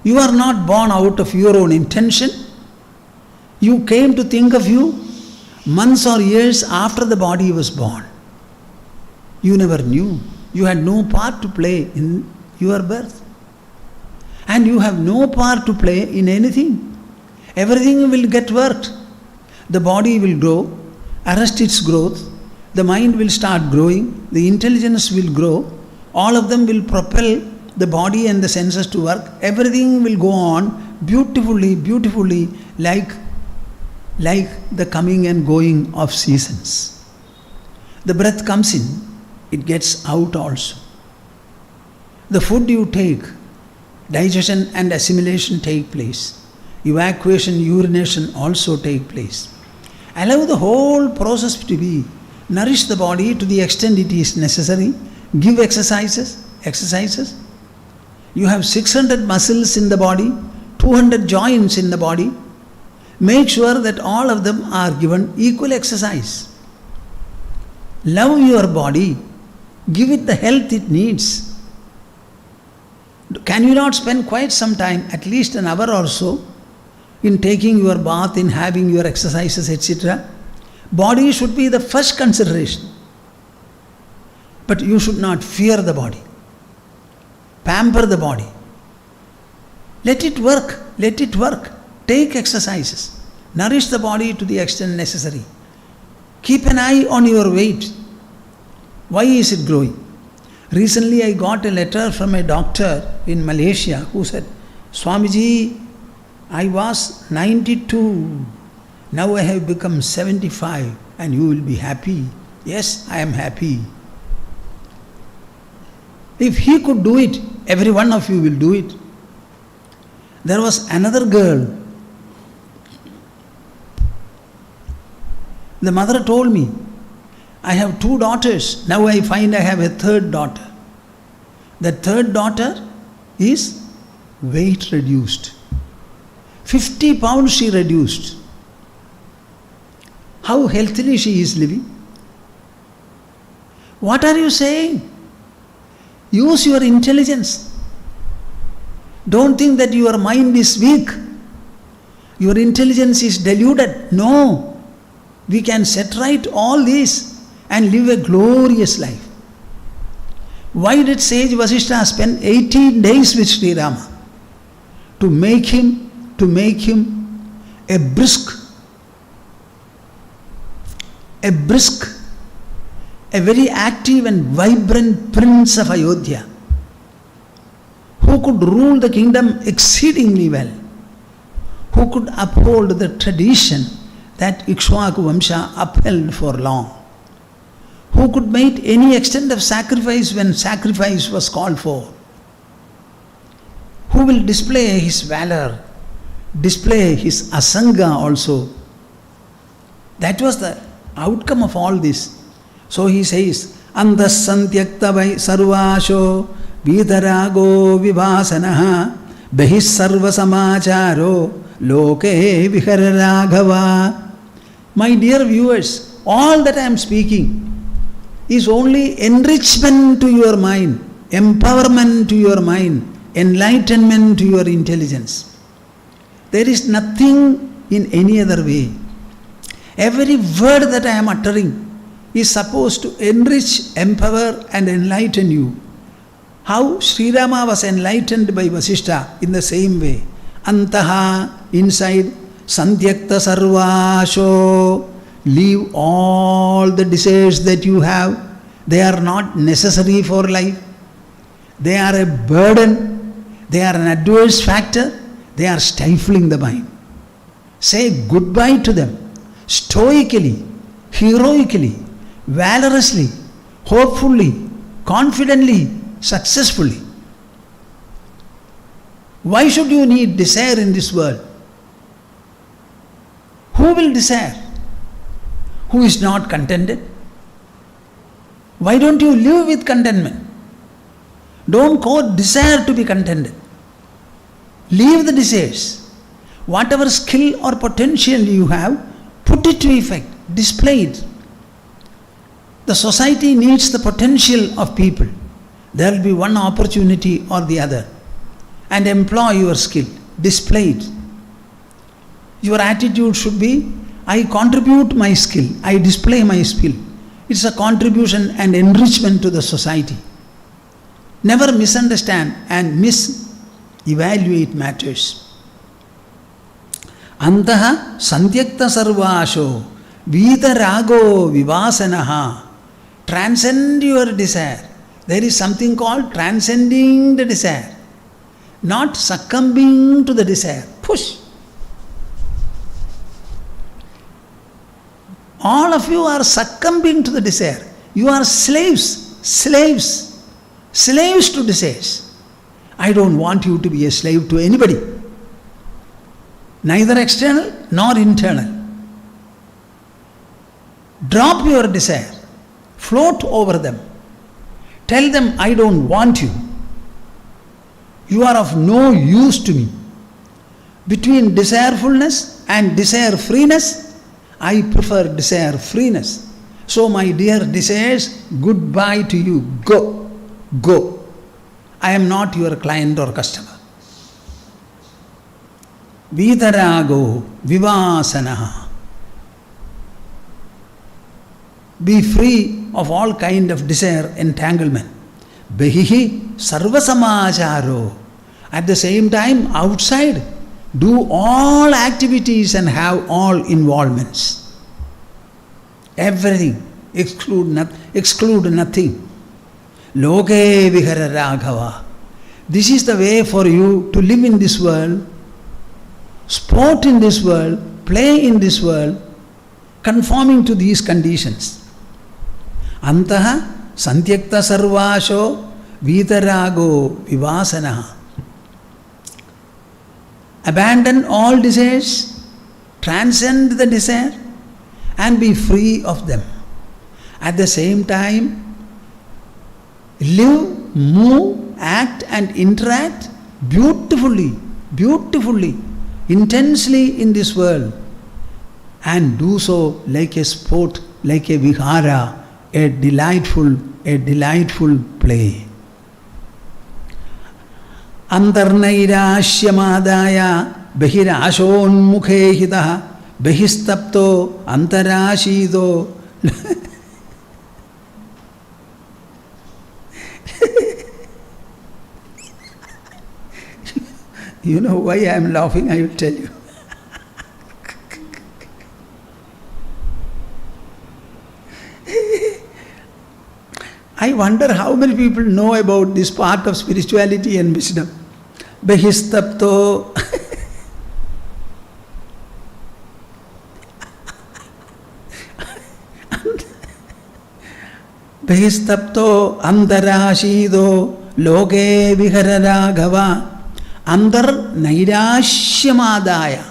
You are not born out of your own intention. You came to think of you months or years after the body was born. You never knew. You had no part to play in your birth. And you have no part to play in anything. Everything will get worked. The body will grow, arrest its growth, the mind will start growing, the intelligence will grow, all of them will propel the body and the senses to work. Everything will go on beautifully like the coming and going of seasons. The breath comes in, it gets out also. The food you take, digestion and assimilation take place. Evacuation, urination also take place. Allow the whole process to be. Nourish the body to the extent it is necessary. Give exercises. You have 600 muscles in the body, 200 joints in the body. Make sure that all of them are given equal exercise. Love your body. Give it the health it needs. Can you not spend quite some time, at least an hour or so, in taking your bath, in having your exercises, etc.? Body should be the first consideration. But you should not fear the body. Pamper the body. Let it work. Take exercises. Nourish the body to the extent necessary. Keep an eye on your weight. Why is it growing? Recently I got a letter from a doctor in Malaysia who said, Swamiji, I was 92. Now I have become 75 and you will be happy. Yes, I am happy. If he could do it, every one of you will do it. There was another girl. The mother told me, I have 2 daughters. Now I find I have a 3rd daughter. The third daughter is weight reduced. 50 pounds she reduced. How healthily she is living. What are you saying? Use your intelligence. Don't think that your mind is weak. Your intelligence is deluded. No. We can set right all this and live a glorious life. Why did sage Vasishtha spend 18 days with Sri Rama? To make him a brisk, a very active and vibrant prince of Ayodhya, who could rule the kingdom exceedingly well, who could uphold the tradition that Ikshvaku Vamsha upheld for long, who could make any extent of sacrifice when sacrifice was called for, who will display his valor, display his asanga also. That was the outcome of all this. So he says, Andas santyakta vai sarvasho vidarago vivasanaha behis sarva samacharo loke vihara raghava. My dear viewers, all that I am speaking is only enrichment to your mind, empowerment to your mind, enlightenment to your intelligence. There is nothing in any other way. Every word that I am uttering is supposed to enrich, empower and enlighten you. How Sri Rama was enlightened by Vasishtha, in the same way. Antaha, inside, santyakta sarvasho, leave all the desires that you have. They are not necessary for life. They are a burden. They are an adverse factor. They are stifling the mind. Say goodbye to them. Stoically, heroically, valorously, hopefully, confidently, successfully. Why should you need desire in this world? Who will desire? Who is not contented? Why don't you live with contentment? Don't quote desire to be contented. Leave the desires. Whatever skill or potential you have, put it to effect, display it. The society needs the potential of people. There will be one opportunity or the other. And employ your skill, display it. Your attitude should be, I contribute my skill, I display my skill. It's a contribution and enrichment to the society. Never misunderstand and misevaluate matters. Antaha santyakta sarvasho vidarago vivasanaha. Transcend your desire. There is something called transcending the desire. Not succumbing to the desire. Push. All of you are succumbing to the desire. You are slaves to desires. I don't want you to be a slave to anybody. Neither external nor internal. Drop your desire. Float over them. Tell them, I don't want you. You are of no use to me. Between desirefulness and desire freeness, I prefer desire freeness. So my dear desires, goodbye to you. Go. Go. I am not your client or customer. Vidarago vivasanaha. Be free of all kind of desire entanglement. Behihi sarvasamacharo. At the same time, outside, do all activities and have all involvements. Everything. Exclude nothing. Loke vihara raghava. This is the way for you to live in this world, sport in this world, play in this world, conforming to these conditions. Antaha santyakta sarvasho vidarago vivasanaha. Abandon all desires, transcend the desire, and be free of them. At the same time, live, move, act and interact beautifully, intensely in this world, and do so like a sport, like a vihara, a delightful play. Antarnairashyamadaya bahirashonmukhe hitaha bahistapto antarashido. You know why I am laughing, I will tell you. I wonder how many people know about this part of spirituality and wisdom. Bahistapto. Bahistapto antarashido loke vihararaghava. Andar nairashyamadaya.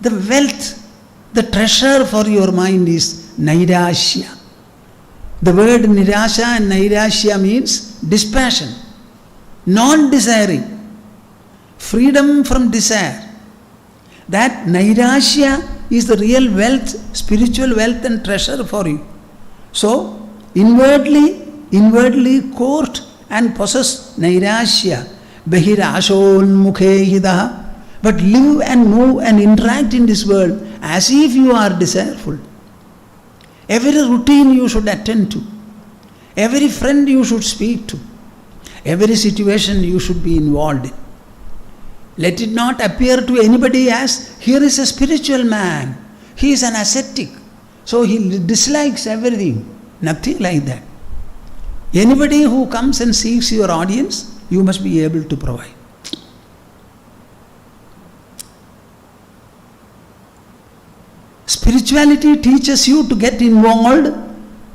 The wealth, the treasure for your mind is nairashya. The word nirasha and nairashya means dispassion, non-desiring, freedom from desire. That nairashya is the real wealth, spiritual wealth and treasure for you. So, inwardly court and possess nairashya. Bahirashonmukhe hidaha. But live and move and interact in this world as if you are desireful. Every routine you should attend to. Every friend you should speak to. Every situation you should be involved in. Let it not appear to anybody as, here is a spiritual man. He is an ascetic. So he dislikes everything. Nothing like that. Anybody who comes and seeks your audience, you must be able to provide. Spirituality teaches you to get involved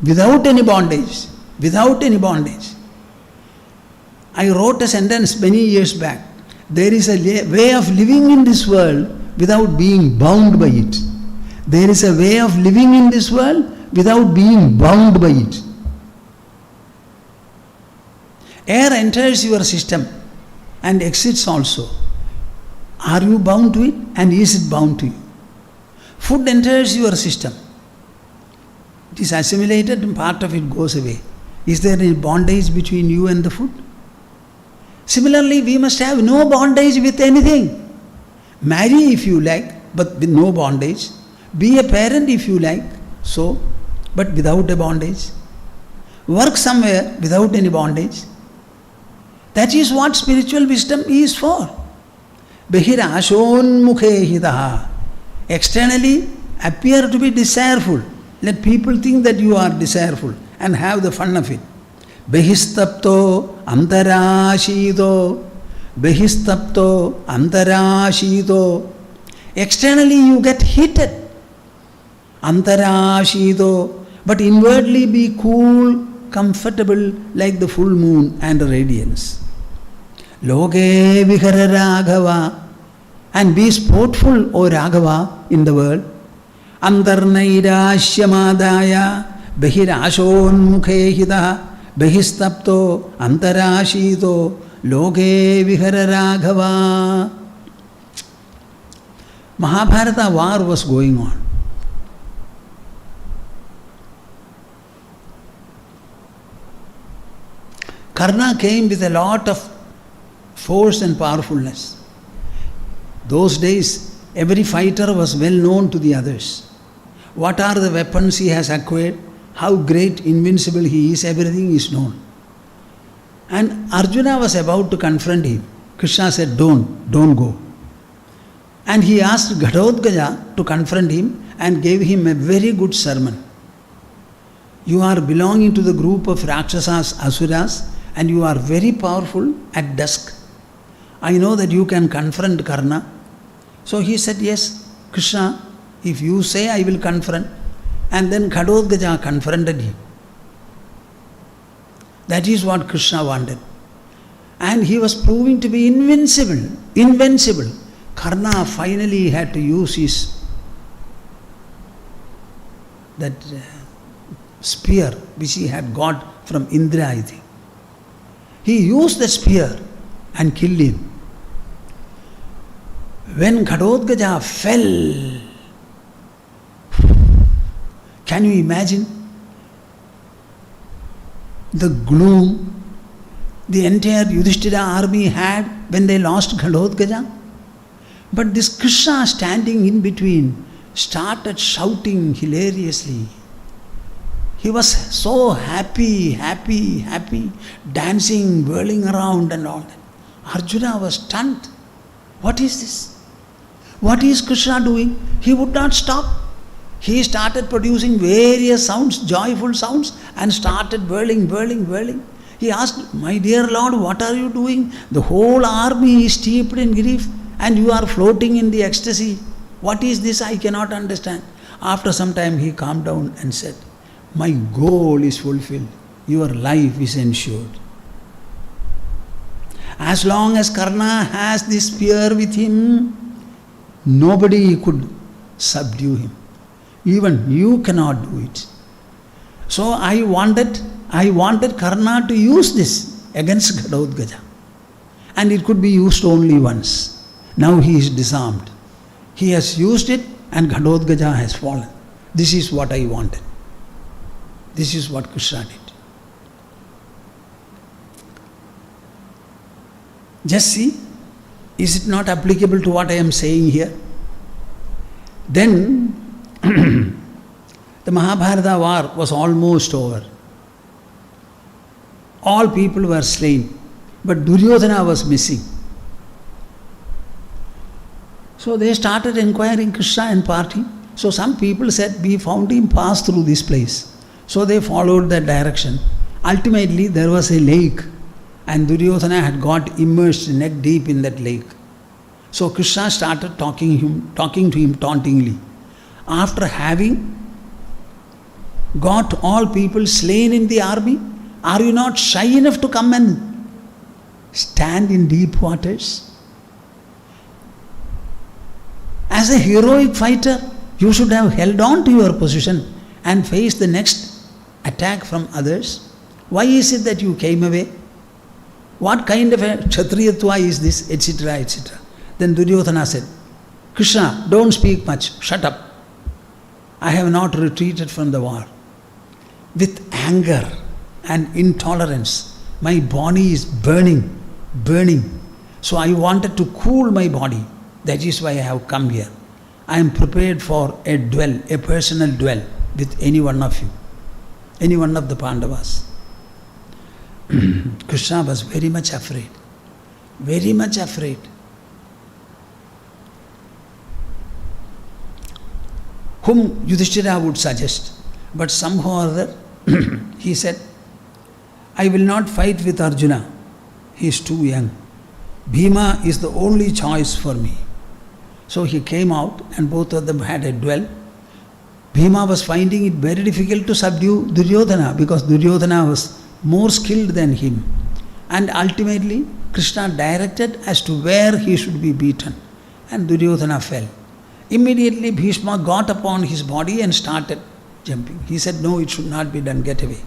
without any bondage. I wrote a sentence many years back. There is a way of living in this world without being bound by it. There is a way of living in this world without being bound by it. Air enters your system and exits also. Are you bound to it, and is it bound to you? Food enters your system. It is assimilated and part of it goes away. Is there any bondage between you and the food? Similarly, we must have no bondage with anything. Marry if you like, but with no bondage. Be a parent if you like, so, but without a bondage. Work somewhere without any bondage. That is what spiritual wisdom is for. Bahirashonmukhe hidaha. Externally appear to be desireful. Let people think that you are desireful and have the fun of it. Bahistapto antarashido. Externally you get heated. Antarashido. But inwardly be cool, comfortable like the full moon and radiance. Loke vihararaghava. And be sportful, O Raghava, in the world. Antarnairashyamadaya bahirashonmukhe hidaha bahistapto antarashido loke vihararaghava. Mahabharata war was going on. Karna came with a lot of force and powerfulness. Those days, every fighter was well known to the others. What are the weapons he has acquired, how great, invincible he is, everything is known. And Arjuna was about to confront him. Krishna said, don't go. And he asked Ghatotkacha to confront him and gave him a very good sermon. You are belonging to the group of Rakshasas, Asuras, and you are very powerful at dusk. I know that you can confront Karna. So he said, yes, Krishna, if you say, I will confront. And then Ghatotkacha confronted him. That is what Krishna wanted. And he was proving to be invincible. Karna finally had to use his spear which he had got from Indra, I think. He used the spear and killed him. When Ghadodgaja fell, can you imagine the gloom the entire Yudhishthira army had when they lost Ghadodgaja? But this Krishna standing in between started shouting hilariously. He was so happy, dancing, whirling around and all that. Arjuna was stunned. What is this? What is Krishna doing? He would not stop. He started producing various sounds, joyful sounds, and started whirling. He asked, "My dear Lord, what are you doing? The whole army is steeped in grief and you are floating in the ecstasy. What is this? I cannot understand." After some time he calmed down and said, "My goal is fulfilled. Your life is ensured." As long as Karna has this spear with him, nobody could subdue him. Even you cannot do it. So I wanted Karna to use this against Ghadodgaja. And it could be used only once. Now he is disarmed. He has used it and Ghadodgaja has fallen. This is what I wanted. This is what Krishna did. Just see, is it not applicable to what I am saying here? Then the Mahabharata war was almost over. All people were slain, but Duryodhana was missing. So they started inquiring Krishna and party. So some people said, "We found him pass through this place." So they followed that direction. Ultimately there was a lake and Duryodhana had got immersed neck deep in that lake. So Krishna started talking to him tauntingly. After having got all people slain in the army, are you not shy enough to come and stand in deep waters? As a heroic fighter, you should have held on to your position and faced the next attack from others. Why is it that you came away? What kind of a Kshatriyatva is this, etc., etc. Then Duryodhana said, "Krishna, don't speak much, shut up. I have not retreated from the war. With anger and intolerance, my body is burning. So I wanted to cool my body. That is why I have come here. I am prepared for a personal duel with any one of you, any one of the Pandavas." Krishna was very much afraid. Whom Yudhishthira would suggest. But somehow or other, he said, "I will not fight with Arjuna. He is too young. Bhima is the only choice for me." So he came out and both of them had a duel. Bhima was finding it very difficult to subdue Duryodhana because Duryodhana was more skilled than him. And ultimately, Krishna directed as to where he should be beaten. And Duryodhana fell. Immediately Bhishma got upon his body and started jumping. He said, "No, it should not be done, get away."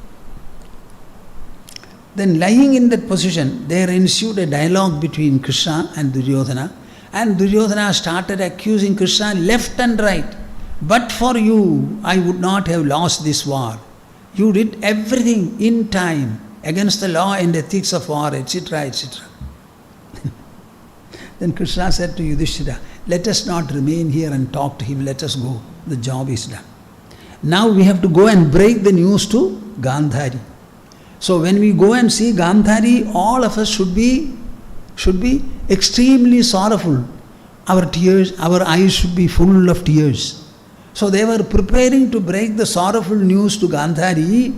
Then lying in that position, there ensued a dialogue between Krishna and Duryodhana. And Duryodhana started accusing Krishna left and right. "But for you, I would not have lost this war. You did everything in time against the law and ethics of war, etc., etc." Then Krishna said to Yudhishthira, "Let us not remain here and talk to him, let us go. The job is done. Now we have to go and break the news to Gandhari. So when we go and see Gandhari, all of us should be extremely sorrowful. Our eyes should be full of tears." So they were preparing to break the sorrowful news to Gandhari,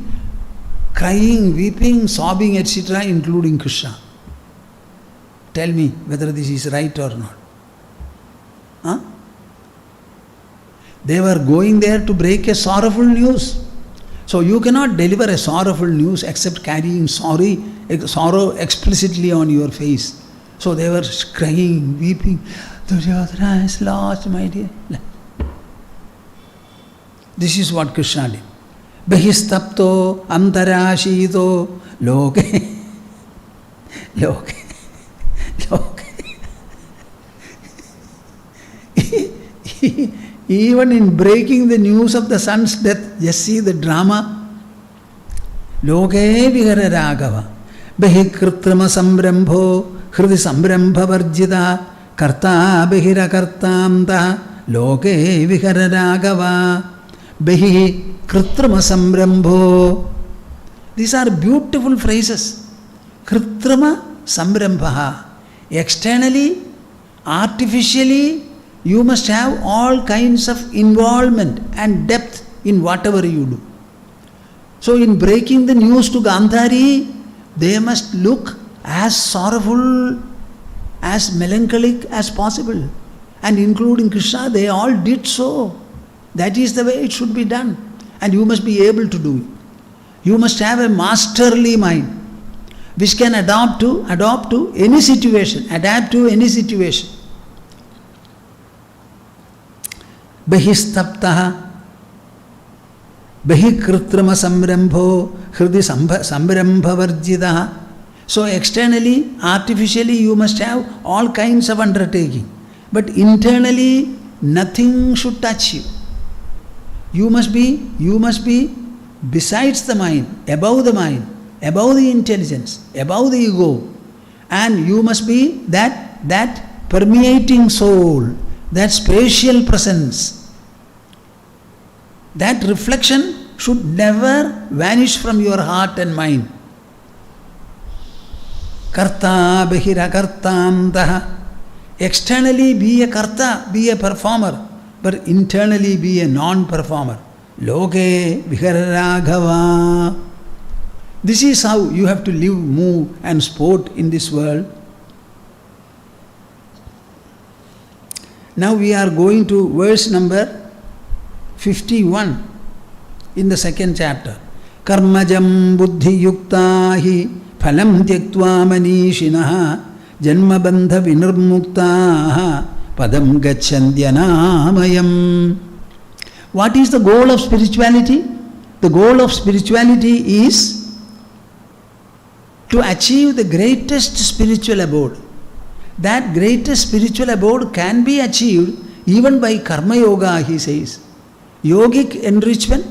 crying, weeping, sobbing, etc., including Krishna. Tell me whether this is right or not. Huh? They were going there to break a sorrowful news. So you cannot deliver a sorrowful news except carrying sorrow explicitly on your face. So they were crying, weeping, "Duryodhana has lost, my dear." This is what Krishna did. Bahistapto antarashito loke. Loke. Loke. Even in breaking the news of the son's death, just see the drama. Loke vihara raghava. Behi kritrama sambrambho, hridi sambrambha varjita, karta behira kartamta, loke vihara raghava. Behi kritrama sambrambho. These are beautiful phrases. Kritrama sambrambha. Externally, artificially, you must have all kinds of involvement and depth in whatever you do. So in breaking the news to Gandhari, they must look as sorrowful, as melancholic as possible. And including Krishna, they all did so. That is the way it should be done. And you must be able to do it. You must have a masterly mind, which can adapt to any situation, adapt to any situation. Bahistaptaha, Bahi kritrama sambrambho, hridi sambrambha varjitaha. So externally, artificially, you must have all kinds of undertaking. But internally, nothing should touch you. You must be besides the mind, above the intelligence, above the ego. And you must be that permeating soul, that spatial presence. That reflection should never vanish from your heart and mind. Karta behira kartamtaha. Externally be a karta, be a performer, but internally be a non-performer. Loke vihara raghava. This is how you have to live, move and sport in this world. Now we are going to verse number 51 in the second chapter. Karmajam buddhi yuktahi phalam tyaktva manishinaha janma bandha vinirmuktaha padam gacchantyanāmayam. What is the goal of spirituality? The goal of spirituality is to achieve the greatest spiritual abode. That greatest spiritual abode can be achieved even by karma yoga, he says. Yogic enrichment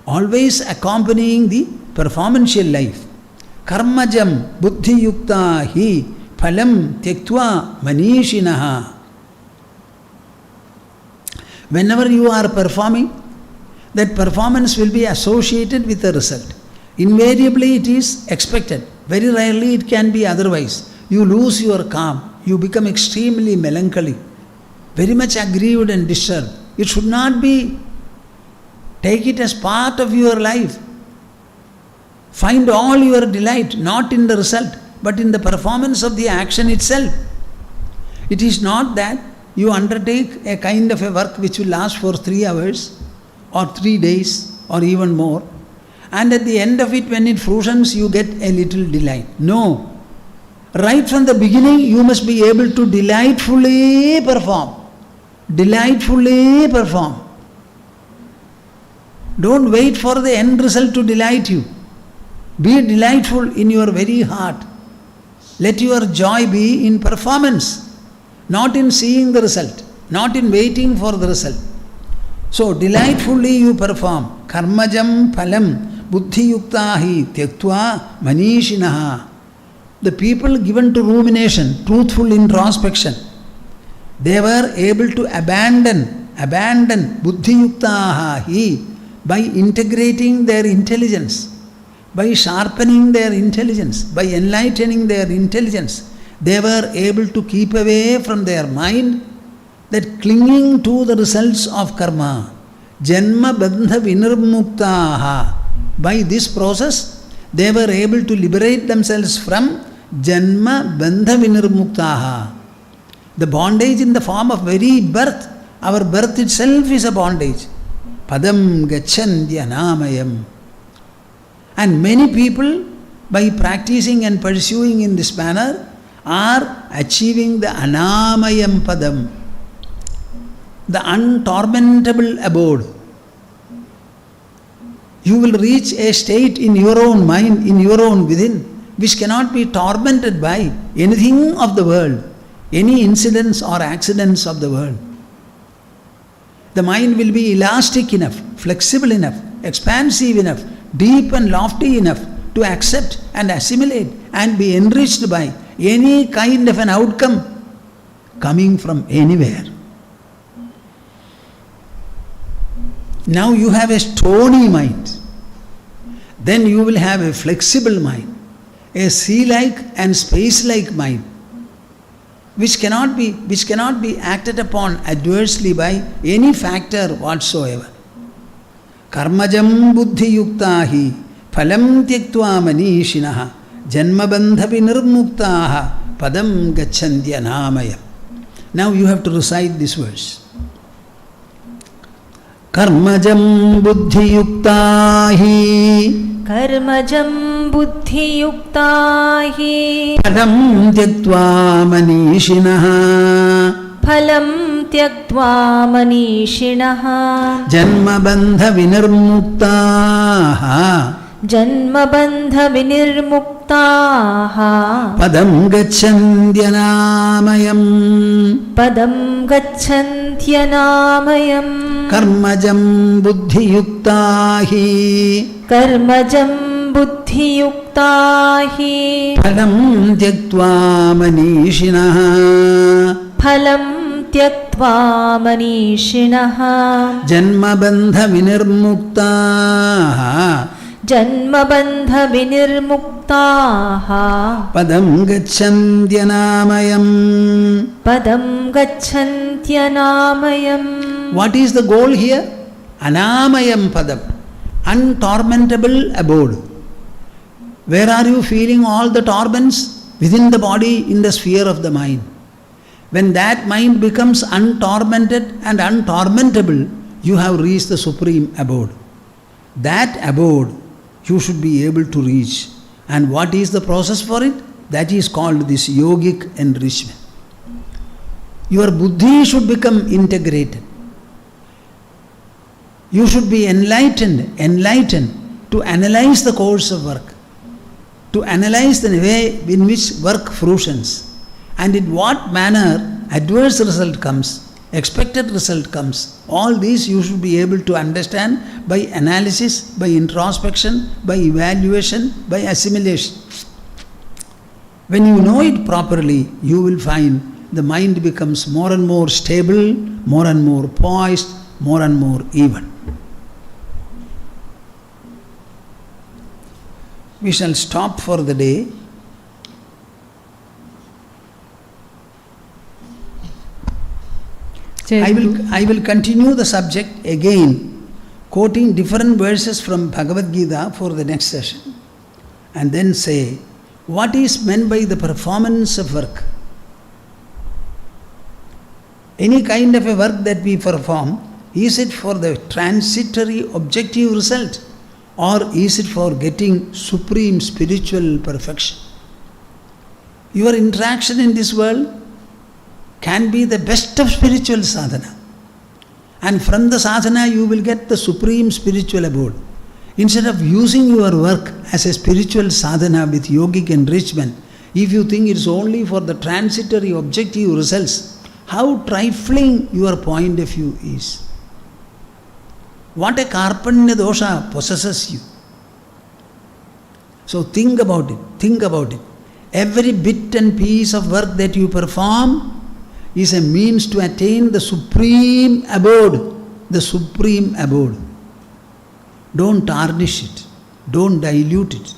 always accompanying the performancial life. Karmajam buddhi yukta hi phalam tyaktva manishinaha. Whenever you are performing, that performance will be associated with a result. Invariably it is expected. Very rarely it can be otherwise. You lose your calm. You become extremely melancholy, very much aggrieved and disturbed. It should not be. Take it as part of your life. Find all your delight not in the result, but in the performance of the action itself. It is not that you undertake a kind of a work which will last for 3 hours or 3 days or even more, and at the end of it, when it fruitions, you get a little delight. No. Right from the beginning, you must be able to delightfully perform. Delightfully perform. Don't wait for the end result to delight you. Be delightful in your very heart. Let your joy be in performance, not in seeing the result, not in waiting for the result. So delightfully you perform. Karmajam phalam buddhi yuktahi tyaktva manishinaha. The people given to rumination, truthful introspection, they were able to abandon buddhi yuktahi by integrating their intelligence, by sharpening their intelligence, by enlightening their intelligence. They were able to keep away from their mind that clinging to the results of karma. Janma bandha vinirmuktaha. By this process, they were able to liberate themselves from janma bandha vinirmuktaha. The bondage in the form of very birth. Our birth itself is a bondage. Padam gacchantyanāmayam. And many people, by practicing and pursuing in this manner, are achieving the anamayam padam, the untormentable abode. You will reach a state in your own mind, in your own within, which cannot be tormented by anything of the world, any incidents or accidents of the world. The mind will be elastic enough, flexible enough, expansive enough, deep and lofty enough to accept and assimilate and be enriched by any kind of an outcome coming from anywhere. Now you have a stony mind. Then you will have a flexible mind, a sea-like and space-like mind, which cannot be acted upon adversely by any factor whatsoever. Karmajam buddhi yuktahi phalam tyaktva manishinaha janmabandha vinirmuktaha padam gacchantya namayam. Now you have to recite this verse. Karmajam buddhi yuktahi Karmajam buddhi yuktahi phalam tyaktva manishinaha Phalam tyaktva manishinaha Janmabandha vinirmuktaha Janmabandha vinirmuktaha Padam gacchantya Padam gacchantya namayam Karmajam buddhi yuktahi Karmajam buddhi yuktahi Phalam tyaktva manishinaha Phalam tyaktva manishinaha Janmabandha vinirmuktaha Janmabandha vinirmuktaha Padam gacchantya Padam gacchantya namayam. What is the goal here? Anamayam padam, untormentable abode. Where are you feeling all the torments? Within the body, in the sphere of the mind. When that mind becomes untormented and untormentable, you have reached the supreme abode. That abode you should be able to reach. And what is the process for it? That is called this yogic enrichment. Your buddhi should become integrated. You should be enlightened to analyze the course of work, to analyze the way in which work fruitions, and in what manner adverse result comes, expected result comes. All these you should be able to understand by analysis, by introspection, by evaluation, by assimilation. When you know it properly, you will find the mind becomes more and more stable, more and more poised, more and more even. We shall stop for the day. I will continue the subject again, quoting different verses from Bhagavad Gita for the next session, and then say what is meant by the performance of work. Any kind of a work that we perform, is it for the transitory objective result, or is it for getting supreme spiritual perfection? Your interaction in this world can be the best of spiritual sadhana, and from the sadhana you will get the supreme spiritual abode. Instead of using your work as a spiritual sadhana with yogic enrichment, if you think it's only for the transitory objective results, how trifling your point of view is. What a karpanya dosha possesses you. So think about it. Every bit and piece of work that you perform is a means to attain the supreme abode. The supreme abode. Don't tarnish it. Don't dilute it.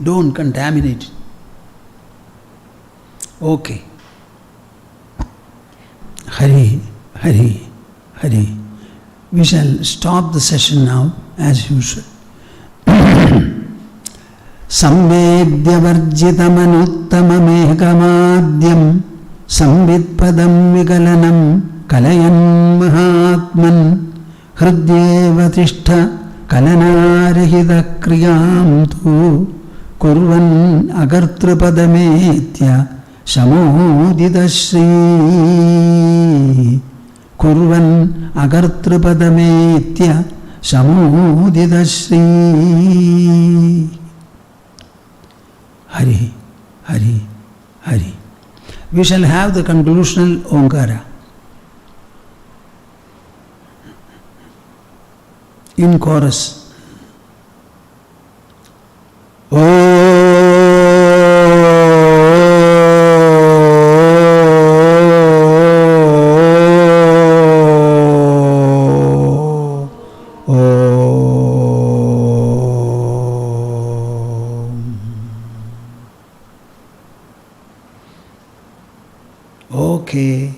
Don't contaminate it. Okay. Hari, Hari, Hari. We shall stop the session now as usual. Samvedya varjitamanuttamamekamadhyam samvidpadam vigalanam kalayan mahatman hridyeva tishtha kalanarahida kriyam tu kurvan agartrapadametya samudidashri kurvan agartrapadametya samudidashri. Hari, Hari, Hari. We shall have the conclusional Omkara in chorus. Okay.